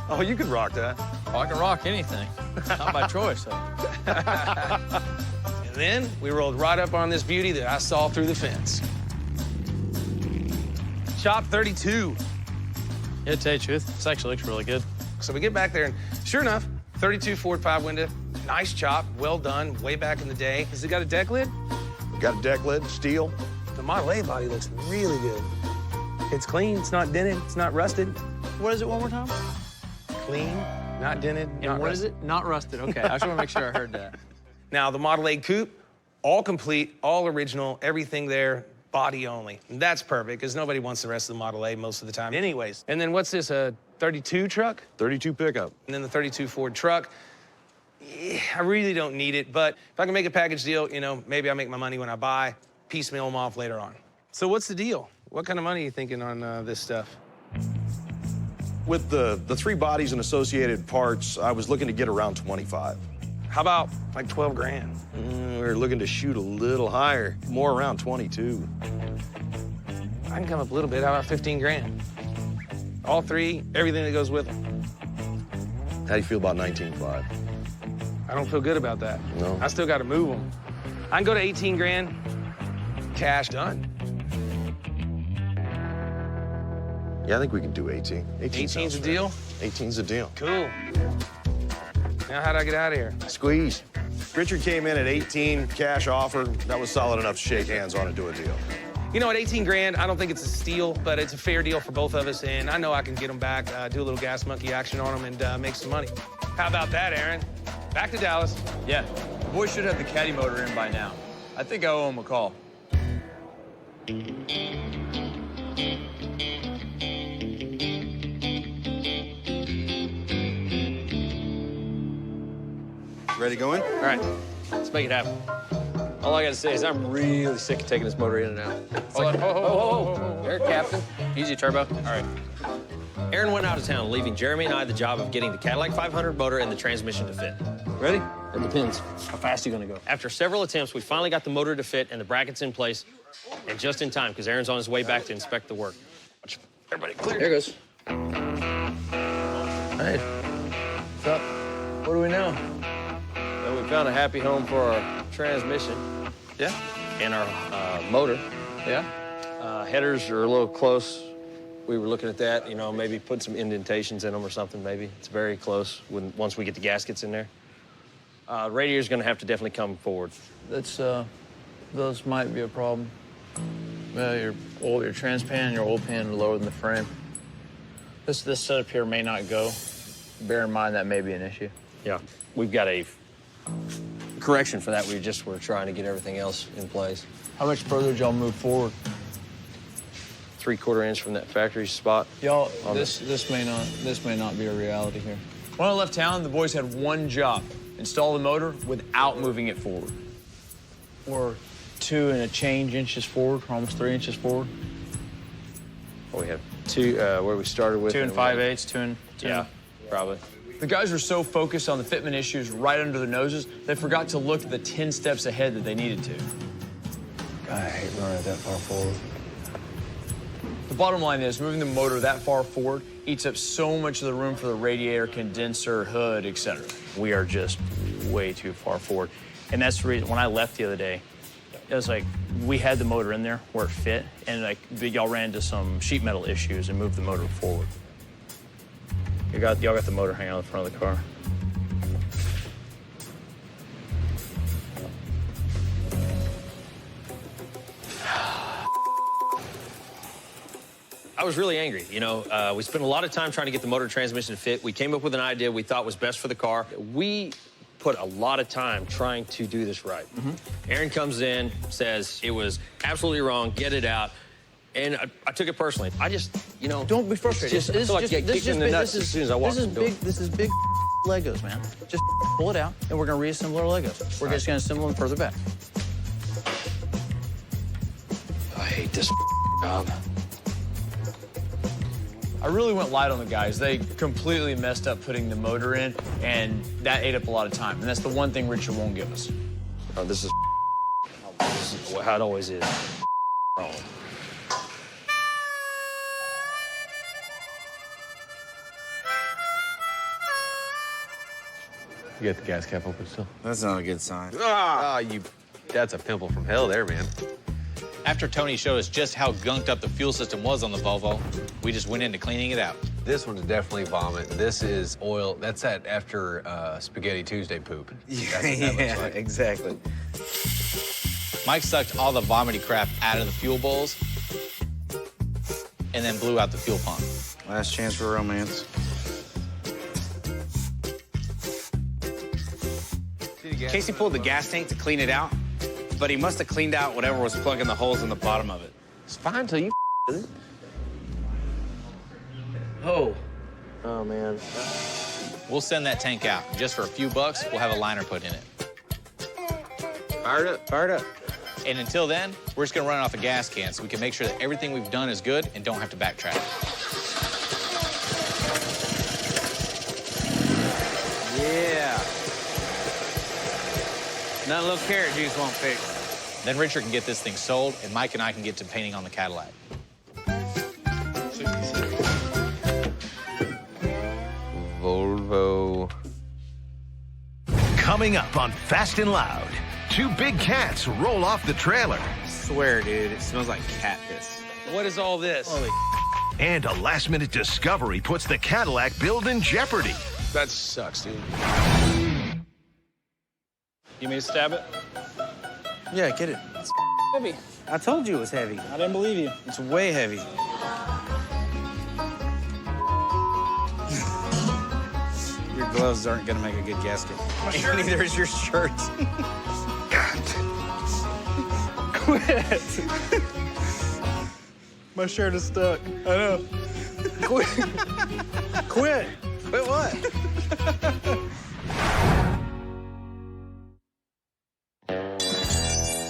Oh, you could rock that. Oh, I can rock anything. Not by choice, though. And then we rolled right up on this beauty that I saw through the fence. Shop 32. Yeah, to tell you the truth, this actually looks really good. So we get back there, and sure enough, 32 Ford 5-window, nice chop, well done, way back in the day. Has it got a deck lid? Got a deck lid, steel. The Model A body looks really good. It's clean, it's not dented, it's not rusted. What is it one more time? Clean, not dented, And not what rusted. is it? Not rusted. Okay, I just want to make sure I heard that. Now, the Model A coupe, all complete, all original, everything there, body only. And that's perfect, because nobody wants the rest of the Model A most of the time anyways. And then what's this, a 32 truck? 32 pickup. And then the 32 Ford truck. Yeah, I really don't need it, but if I can make a package deal, you know, maybe I make my money when I buy, piecemeal them off later on. So what's the deal? What kind of money are you thinking on this stuff? With the 3 bodies and associated parts, I was looking to get around 25. How about like 12 grand? We were looking to shoot a little higher, more around 22. I can come up a little bit. How about 15 grand? All 3, everything that goes with them. How do you feel about 19.5? I don't feel good about that. No? I still got to move them. I can go to 18 grand, cash done. Yeah, I think we can do 18. 18's a deal? 18's a deal. Cool. Now, how do I get out of here? Squeeze. Richard came in at 18, cash offer. That was solid enough to shake hands on and do a deal. You know, at 18 grand, I don't think it's a steal, but it's a fair deal for both of us, and I know I can get them back, do a little Gas Monkey action on them, and make some money. How about that, Aaron? Back to Dallas. Yeah, the boys should have the caddy motor in by now. I think I owe them a call. Ready to go in? All right, let's make it happen. All I gotta say is I'm really sick of taking this motor in and out. Hold on. Oh. There, Captain. Easy, turbo. All right. Aaron went out of town, leaving Jeremy and I the job of getting the Cadillac 500 motor and the transmission to fit. Ready? It depends. How fast are you gonna go? After several attempts, we finally got the motor to fit and the brackets in place, and just in time, because Aaron's on his way back to inspect the work. Watch. Everybody clear. There goes. Hey, what's up? What do we know? Well, we found a happy home for our transmission. Yeah. And our motor. Yeah. Headers are a little close. We were looking at that, you know, maybe put some indentations in them or something, maybe. It's very close once we get the gaskets in there. Radiator's gonna have to definitely come forward. That's, those might be a problem. Well, your trans pan and your oil pan are lower than the frame. This setup here may not go. Bear in mind that may be an issue. Yeah, we've got a correction for that. We're trying to get everything else in place. How much further did y'all move forward? 3/4 inch from that factory spot. Y'all, this may not be a reality here. When I left town, the boys had one job: install the motor without moving it forward. Or 2 and a change inches forward, or almost 3 inches forward. Well, we have 2 where we started with. 2 and 5/8, 2 and. Yeah, probably. The guys were so focused on the fitment issues right under their noses, they forgot to look at the 10 steps ahead that they needed to. God, I hate running it that far forward. The bottom line is, moving the motor that far forward eats up so much of the room for the radiator, condenser, hood, etc. We are just way too far forward. And that's the reason when I left the other day, it was like, we had the motor in there where it fit, and like y'all ran into some sheet metal issues and moved the motor forward. Y'all got the motor hanging on the front of the car. I was really angry. You know, we spent a lot of time trying to get the motor transmission to fit. We came up with an idea we thought was best for the car. We put a lot of time trying to do this right. Aaron comes in, says it was absolutely wrong, get it out. And I took it personally. I just, you know. Don't be frustrated. I feel like I get kicked in the nuts as soon as I walk in the door. This is big Legos, man. Just pull it out, and we're gonna reassemble our Legos. We're just gonna assemble them further back. I hate this job. I really went light on the guys. They completely messed up putting the motor in, and that ate up a lot of time. And that's the one thing Richard won't give us. Oh, this is how it always is. Wrong. You got the gas cap open still? That's not a good sign. That's a pimple from hell there, man. After Tony showed us just how gunked up the fuel system was on the Volvo, we just went into cleaning it out. This one's definitely vomit. This is oil. That's that after Spaghetti Tuesday poop. That's what that looks like. Exactly. Mike sucked all the vomity crap out of the fuel bowls and then blew out the fuel pump. Last chance for romance. Casey pulled the gas tank to clean it out, but he must have cleaned out whatever was plugging the holes in the bottom of it. It's fine till you with it. Oh. Oh, man. We'll send that tank out. Just for a few bucks, we'll have a liner put in it. Fired up, fired up. And until then, we're just gonna run it off a gas can so we can make sure that everything we've done is good and don't have to backtrack. Yeah. That little carrot juice won't fix. Then Richard can get this thing sold, and Mike and I can get to painting on the Cadillac. Volvo. Coming up on Fast and Loud, two big cats roll off the trailer. I swear, dude, it smells like cat piss. What is all this? Holy And a last-minute discovery puts the Cadillac build in jeopardy. That sucks, dude. You mean to stab it? Yeah, get it. It's Heavy. I told you it was heavy. I didn't believe you. It's way heavy. Your gloves aren't gonna make a good gasket. Neither is your shirt. Quit. My shirt is stuck. I know. Quit. Quit. Quit what?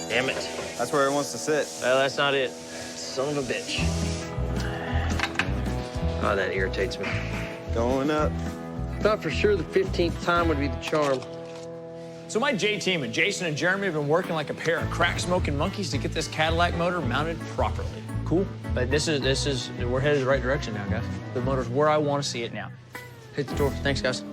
Damn it. That's where it wants to sit. Well, that's not it. Son of a bitch. Oh, that irritates me. Going up. Thought for sure the 15th time would be the charm. So my J team and Jason and Jeremy have been working like a pair of crack-smoking monkeys to get this Cadillac motor mounted properly. Cool. But this is, we're headed the right direction now, guys. The motor's where I want to see it now. Hit the door. Thanks, guys.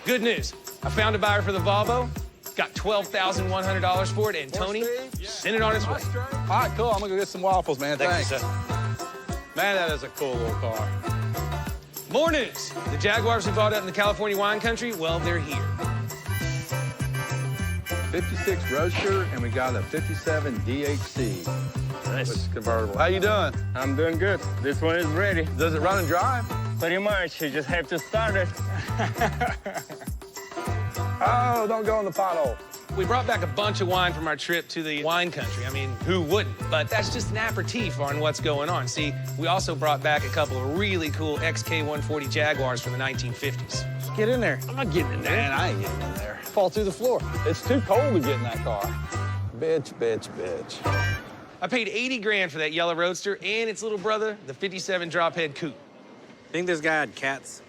Good news. I found a buyer for the Volvo. Got $12,100 for it, and Tony sent it on its way. All right, cool. I'm gonna go get some waffles, man. Thank you, Thanks. sir. Man, that is a cool little car. More news. The Jaguars we bought out in the California wine country, well, they're here. 56 Roadster, and we got a 57 DHC. Nice. It's convertible. How you doing? I'm doing good. This one is ready. Does it run and drive? Pretty much. You just have to start it. Oh, don't go in the pothole. We brought back a bunch of wine from our trip to the wine country. I mean, who wouldn't? But that's just an aperitif on what's going on. See, we also brought back a couple of really cool XK140 Jaguars from the 1950s. Get in there. I'm not getting in there. Man, I ain't getting in there. Fall through the floor. It's too cold to get in that car. Bitch, bitch, bitch. I paid 80 grand for that yellow Roadster and its little brother, the 57 Drophead Coupe. Think this guy had cats?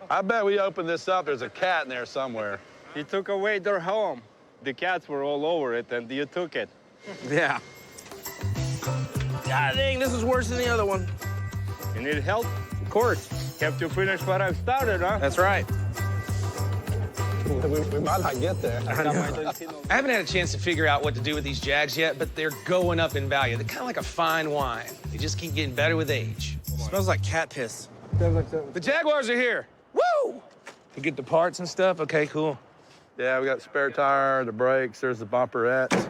I bet we open this up, there's a cat in there somewhere. You took away their home. The cats were all over it, and you took it. Yeah. God dang, this is worse than the other one. You need help? Of course. Kept you finish what I've started, huh? That's right. We might not get there. I haven't had a chance to figure out what to do with these Jags yet, but they're going up in value. They're kind of like a fine wine. They just keep getting better with age. Smells like cat piss. The Jaguars are here. Woo! You get the parts and stuff? Okay, cool. Yeah, we got the spare tire, the brakes, there's the bumperettes.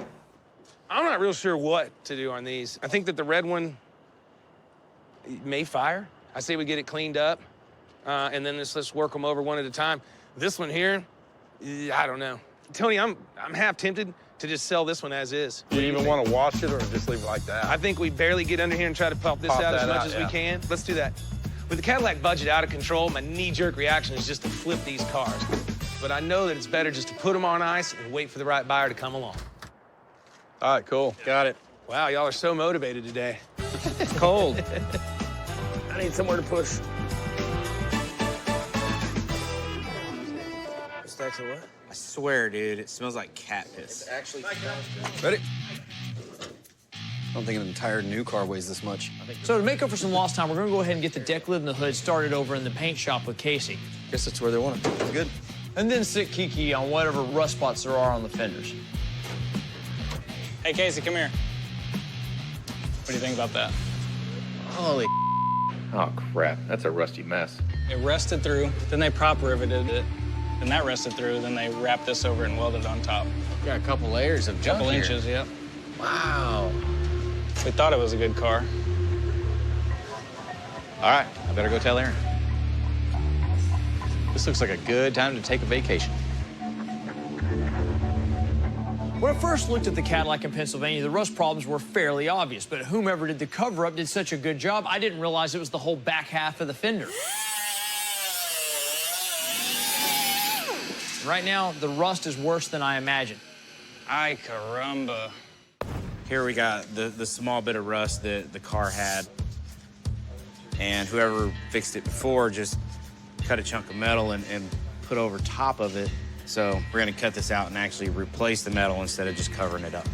I'm not real sure what to do on these. I think that the red one may fire. I say we get it cleaned up, and then let's work them over one at a time. This one here, I don't know. Tony, I'm half tempted to just sell this one as is. Do you even want to wash it or just leave it like that? I think we barely get under here and try to pop this out as much as we can. Let's do that. With the Cadillac budget out of control, my knee-jerk reaction is just to flip these cars. But I know that it's better just to put them on ice and wait for the right buyer to come along. All right, cool. Got it. Wow, y'all are so motivated today. It's cold. I need somewhere to push. Stacks of what? I swear, dude, it smells like cat piss. Actually, ready? I don't think an entire new car weighs this much. So to make up for some lost time, we're gonna go ahead and get the deck lid and the hood started over in the paint shop with Casey. Guess that's where they want it. Good. And then sit Kiki on whatever rust spots there are on the fenders. Hey, Casey, come here. What do you think about that? Holy Oh, crap. That's a rusty mess. It rusted through, then they prop riveted it, then that rusted through, then they wrapped this over and welded on top. Got a couple layers of junk Couple here. inches, yep. Wow. We thought it was a good car. All right, I better go tell Aaron. This looks like a good time to take a vacation. When I first looked at the Cadillac in Pennsylvania, the rust problems were fairly obvious, but whomever did the cover-up did such a good job, I didn't realize it was the whole back half of the fender. Right now, the rust is worse than I imagined. Ay, caramba. Here we got the small bit of rust that the car had. And whoever fixed it before just cut a chunk of metal and put over top of it. So we're gonna cut this out and actually replace the metal instead of just covering it up.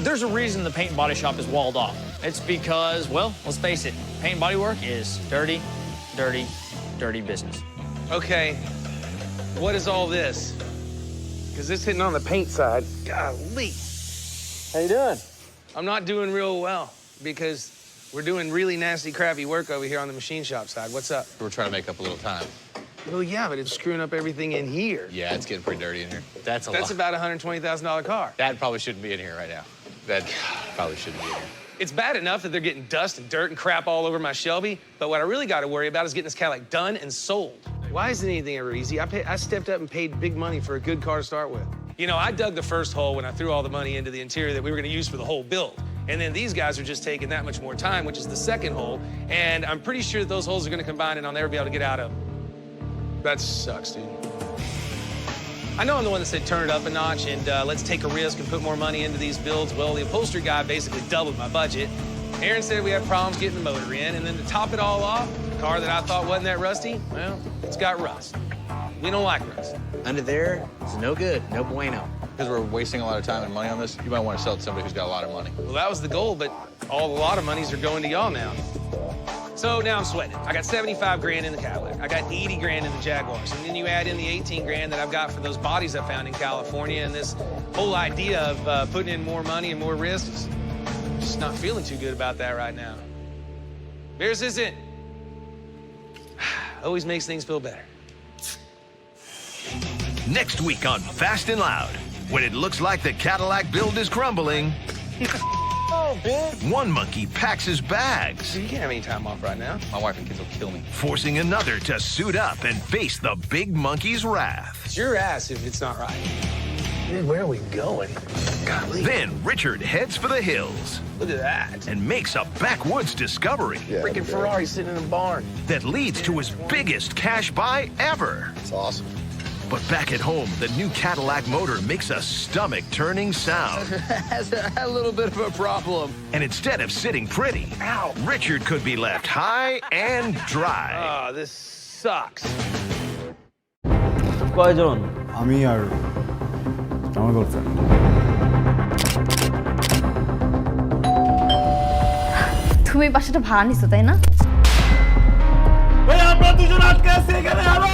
There's a reason the paint and body shop is walled off. It's because, well, let's face it, paint and body work is dirty, dirty, dirty business. Okay, what is all this? Because this hitting on the paint side, golly. How you doing? I'm not doing real well because we're doing really nasty, crappy work over here on the machine shop side. What's up? We're trying to make up a little time. Well, yeah, but it's screwing up everything in here. Yeah, it's getting pretty dirty in here. That's That's about a $120,000 car. That probably shouldn't be in here right now. That probably shouldn't be in here. It's bad enough that they're getting dust and dirt and crap all over my Shelby, but what I really got to worry about is getting this Cadillac done and sold. Why isn't anything ever easy? I stepped up and paid big money for a good car to start with. You know, I dug the first hole when I threw all the money into the interior that we were going to use for the whole build. And then these guys are just taking that much more time, which is the second hole. And I'm pretty sure that those holes are going to combine and I'll never be able to get out of them. That sucks, dude. I know I'm the one that said turn it up a notch and let's take a risk and put more money into these builds. Well, the upholstery guy basically doubled my budget. Aaron said we had problems getting the motor in. And then to top it all off, the car that I thought wasn't that rusty, well, it's got rust. We don't like rust. Under there, it's no good, no bueno. Because we're wasting a lot of time and money on this, you might want to sell it to somebody who's got a lot of money. Well, that was the goal, but a lot of monies are going to y'all now. So now I'm sweating. I got 75 grand in the Cadillac. I got 80 grand in the Jaguars. And then you add in the 18 grand that I've got for those bodies I found in California, and this whole idea of putting in more money and more risk is just not feeling too good about that right now. Beers isn't. Always makes things feel better. Next week on Fast and Loud, when it looks like the Cadillac build is crumbling, one monkey packs his bags. You can't have any time off right now. My wife and kids will kill me. Forcing another to suit up and face the big monkey's wrath. It's your ass if it's not right. Dude, where are we going? Golly. Then Richard heads for the hills. Look at that. And makes a backwoods discovery. Freaking Ferrari sitting in a barn. That leads to his biggest cash buy ever. It's awesome. But back at home, the new Cadillac motor makes a stomach-turning sound. Has a little bit of a problem. And instead of sitting pretty, Richard could be left high and dry. Oh, this sucks. কয়জন? আমি আর আমার girlfriend. তুমি বাসাটা ভাড়া নিছো তাই না? আমরা দুজন আটকে আছি এখানে হ্যালো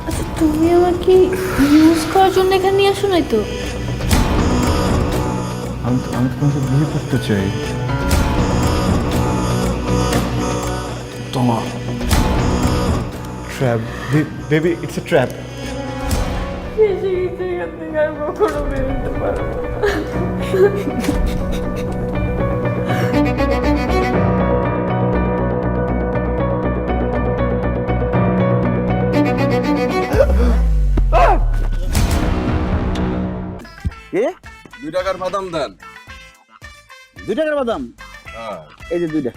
আচ্ছা তুমি আমাকে ইউজ করার জন্য এখানে নিয়ে আসো নাই তো? আমি তোমাকে বিয়ে করতে চাই। তোমার trap baby, it's a trap. কখনো বেরোতে পারবো এ 2 টাকার বাদাম দেন। 2 টাকার বাদাম? হ্যাঁ এই যে 2টা।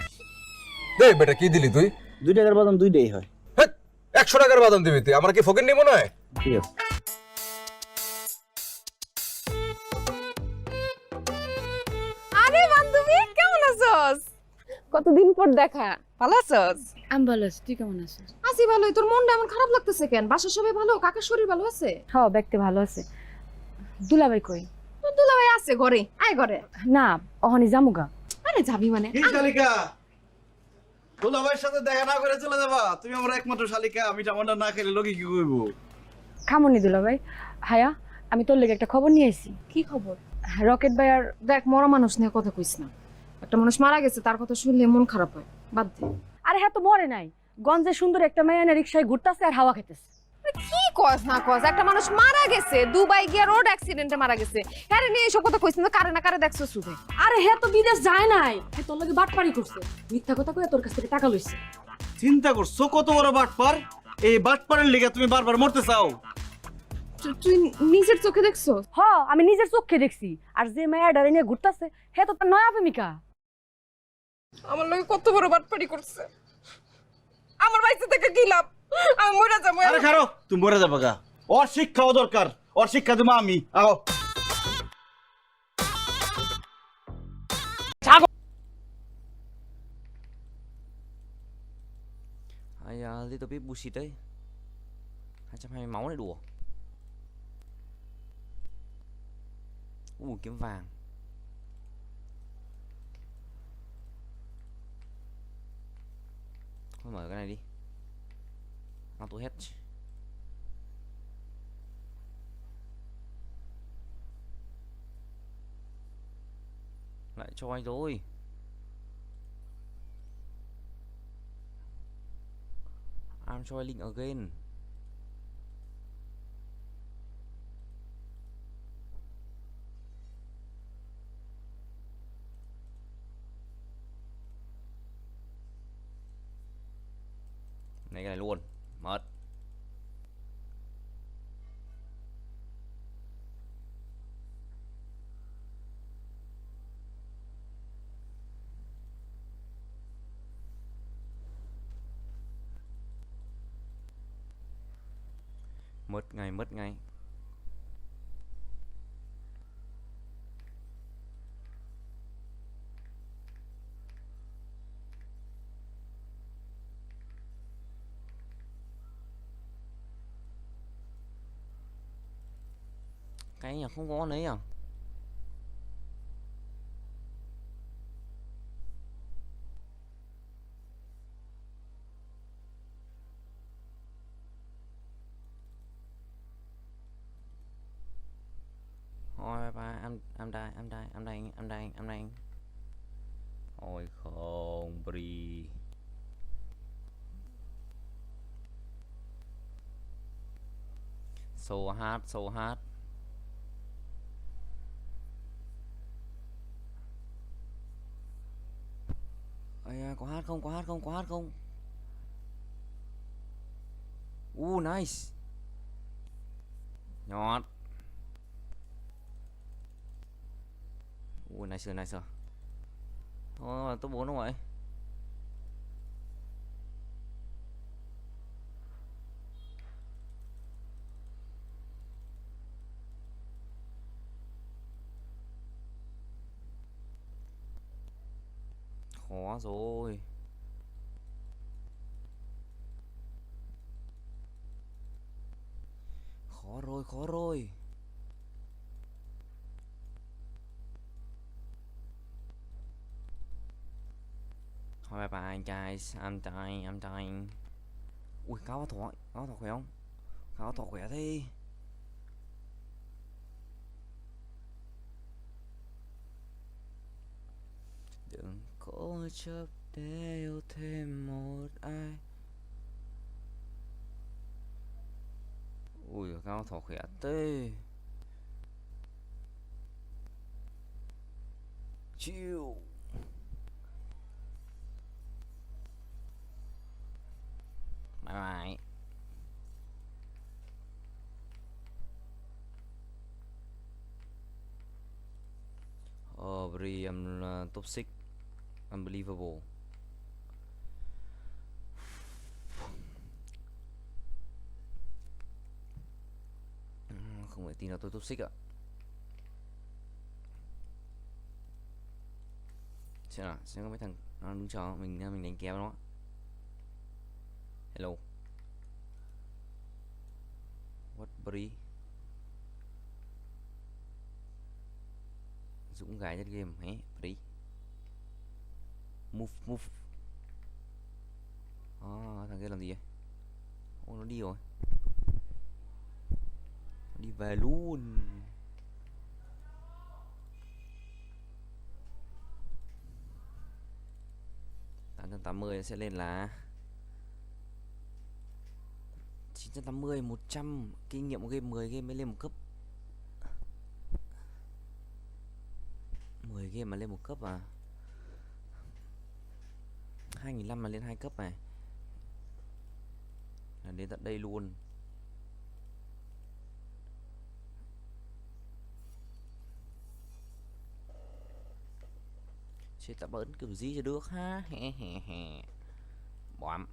দে বেটা কি দিলি তুই? 2 টাকার বাদাম 2টাই হয়। 100 টাকার বাদাম দিবি তুই, আমরা কি ফকির নিব না? ঠিক আছে। আরে বান্ধবী কেমন আছস? কতদিন পর দেখা। ভালো আছস? আমি ভালো আছি, তুই কেমন আছিস? আছি ভালোই। তোর মনটা এমন খারাপ লাগতেছে কেন? বাসার সবাই ভালো? কাকার শরীর ভালো আছে? হ্যাঁ ব্যক্তি ভালো আছে। দুলাভাই কই? তোর দুলাভাই আছে ঘরে। আয় ঘরে। না অহনি জামুগা। আরে যাবি মানে? এই শালিকা দুলাভাইয়ের সাথে দেখা না করে চলে যাবা? তুমি আমার একমাত্র শালিকা, আমি টামান্ডা না খেলে লোকে কি কইব? খামনি দুলাভাই। হায়া আমি তোর লেগে একটা খবর নিয়ে আইছি। কি খবর? রকেট ভাই আর দেখ মরা মানুষ নিয়ে কথা কইস না। একটা মানুষ মারা গেছে, তার কথা শুনলে মন খারাপ হয়। বাদ দে। আরে হ্যাঁ তো মরে নাই, গঞ্জে সুন্দর একটা মেয়ে এনে রিকশায় ঘুরতাছে আর হাওয়া খেতেছে। কি কস না কস? একটা মানুষ মারা গেছে, দুবাই গিয়া রোড অ্যাক্সিডেন্টে মারা গেছে। হ্যাঁ রে, নিয়ে এসব কথা কইছ না, কারে না কারে দেখছো শুধু। আরে হ্যাঁ তো বিদেশ যায় নাই, হে তোর লগে বাটপাড়ি করছে, মিথ্যা কথা কইয়া তোর কাছ থেকে টাকা লইছে। চিন্তা করছো কত বড় বাটপার? এই বাটপারের লিগে তুমি বারবার মরতে চাও? তুই নিজের চোখে দেখছো? হ্যাঁ আমি নিজের চোখে দেখছি। আর যে মেয়েটারে নিয়ে ঘুরতাছে হে তো তার নয়া প্রেমিকা। আমার লগে কত বড় বাটপাড়ি করছে। আমার বাইসে থেকে কি লাভ? আমি মরে যাবো। আরে খারো, তুমি মরে যাবে গা। ওর শিক্ষাও দরকার, ওর শিক্ষা দেবো আমি। আও Ai a little bit bullshit đấy. 220 máu này đùa. Kiếm vàng. Thôi mở cái này đi. Auto hết. Lại cho anh rồi. I'm joining again. Này cái này luôn. Mất. Mất ngay. Cái nhà không có đấy à? Thôi bye bye, I'm dying. Ôi không, Bri. So hard. Ây, có hát không? Nice. Nhọt. Ui, nice. Thôi, top 4 không vậy? Khó rồi. Khó rồi. Thôi bye bye guys, I'm dying. Ui, cáo thỏ khỏe không? Cáo thỏ khỏe thế. Đừng cố chấp để yêu thêm một ai. Ui, cáo thỏ khỏe thế. Chịu. Bye bye. Oh, Bri, I'm top 6. Unbelievable. Không thể tin là tôi top 6 ạ. Xem có mấy thằng nó đứng chờ mình đánh kéo nó. Hello. What Bri? Dũng gái nhất game hé Bri. Move. Thằng kia làm gì vậy? Nó đi rồi. Nó đi về luôn. 880 sẽ lên là 980, 100 kinh nghiệm một game, 10 game mới lên một cấp. 10 game mà lên một cấp à? 2005 mà lên 2 cấp này. Là đến tận đây luôn. Chết tạm ấn kiểu gì cho được ha. He. Bóm.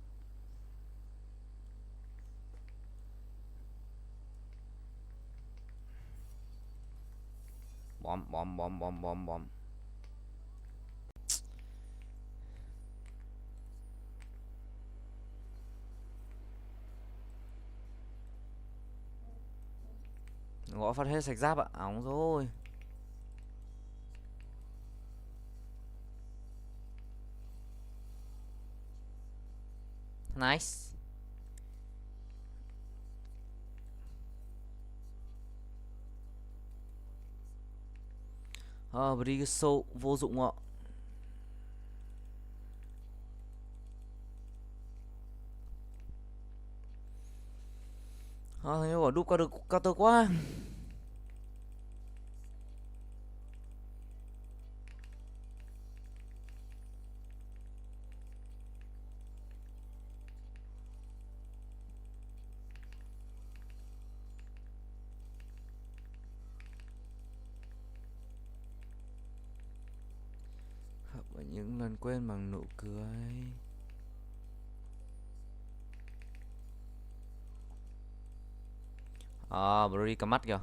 Bom. Gõ phát hết sạch giáp ạ. Óng rồi. Nice. Brigisso vô dụng ạ. Nhưng mà đúp qua được counter quá. Những lần quên bằng nụ cười. Bri cầm mắt kìa.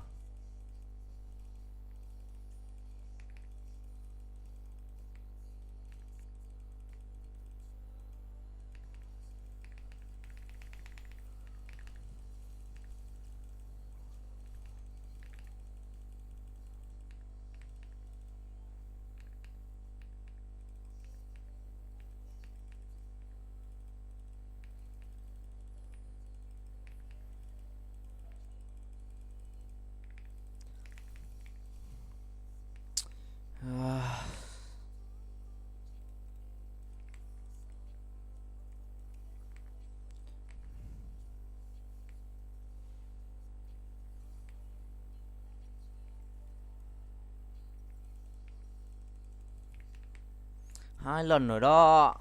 Hai lần rồi đó.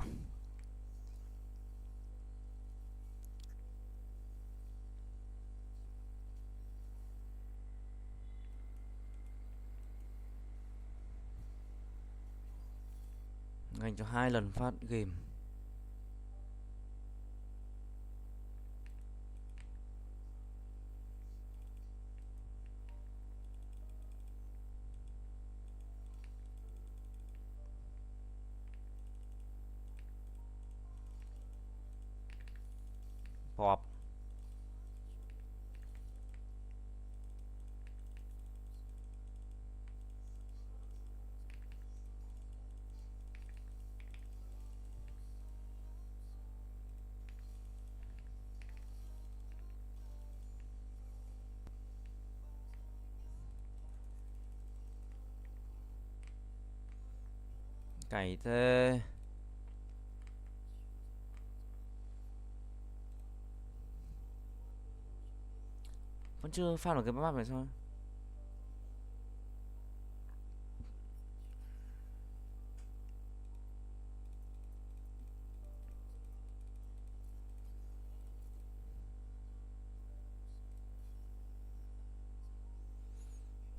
Dành cho 2 lần phát game. Pop. Cày thế. Vẫn chưa farm được cái map này sao?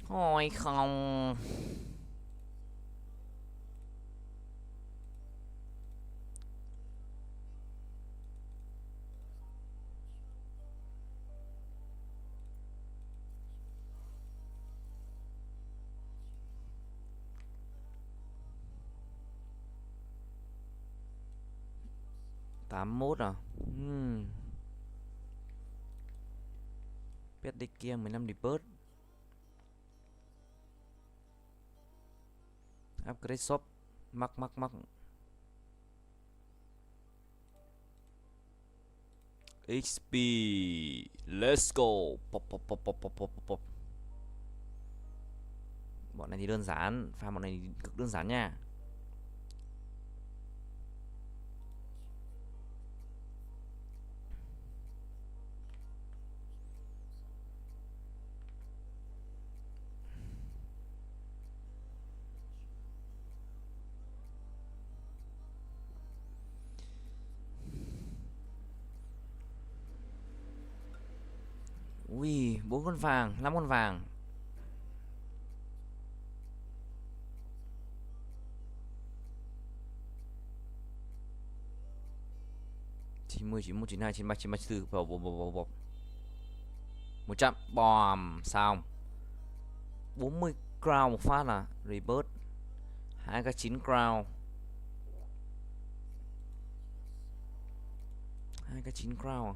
Thôi không. Tám mốt à? Pet đi kia 15 đi bớt. Upgrade shop. Mắc. XP. Let's go. Pop. Bọn này thì đơn giản. Farm bọn này cực đơn giản nha. Ui, 4 con vàng, 5 con vàng. Chín mươi, 91, 92, 93, 93, 94. Bộp. 100. Bom. Xong. 40 crown một phát à. Rebirth. 2 cái 9 crown. 2 cái 9 crown à.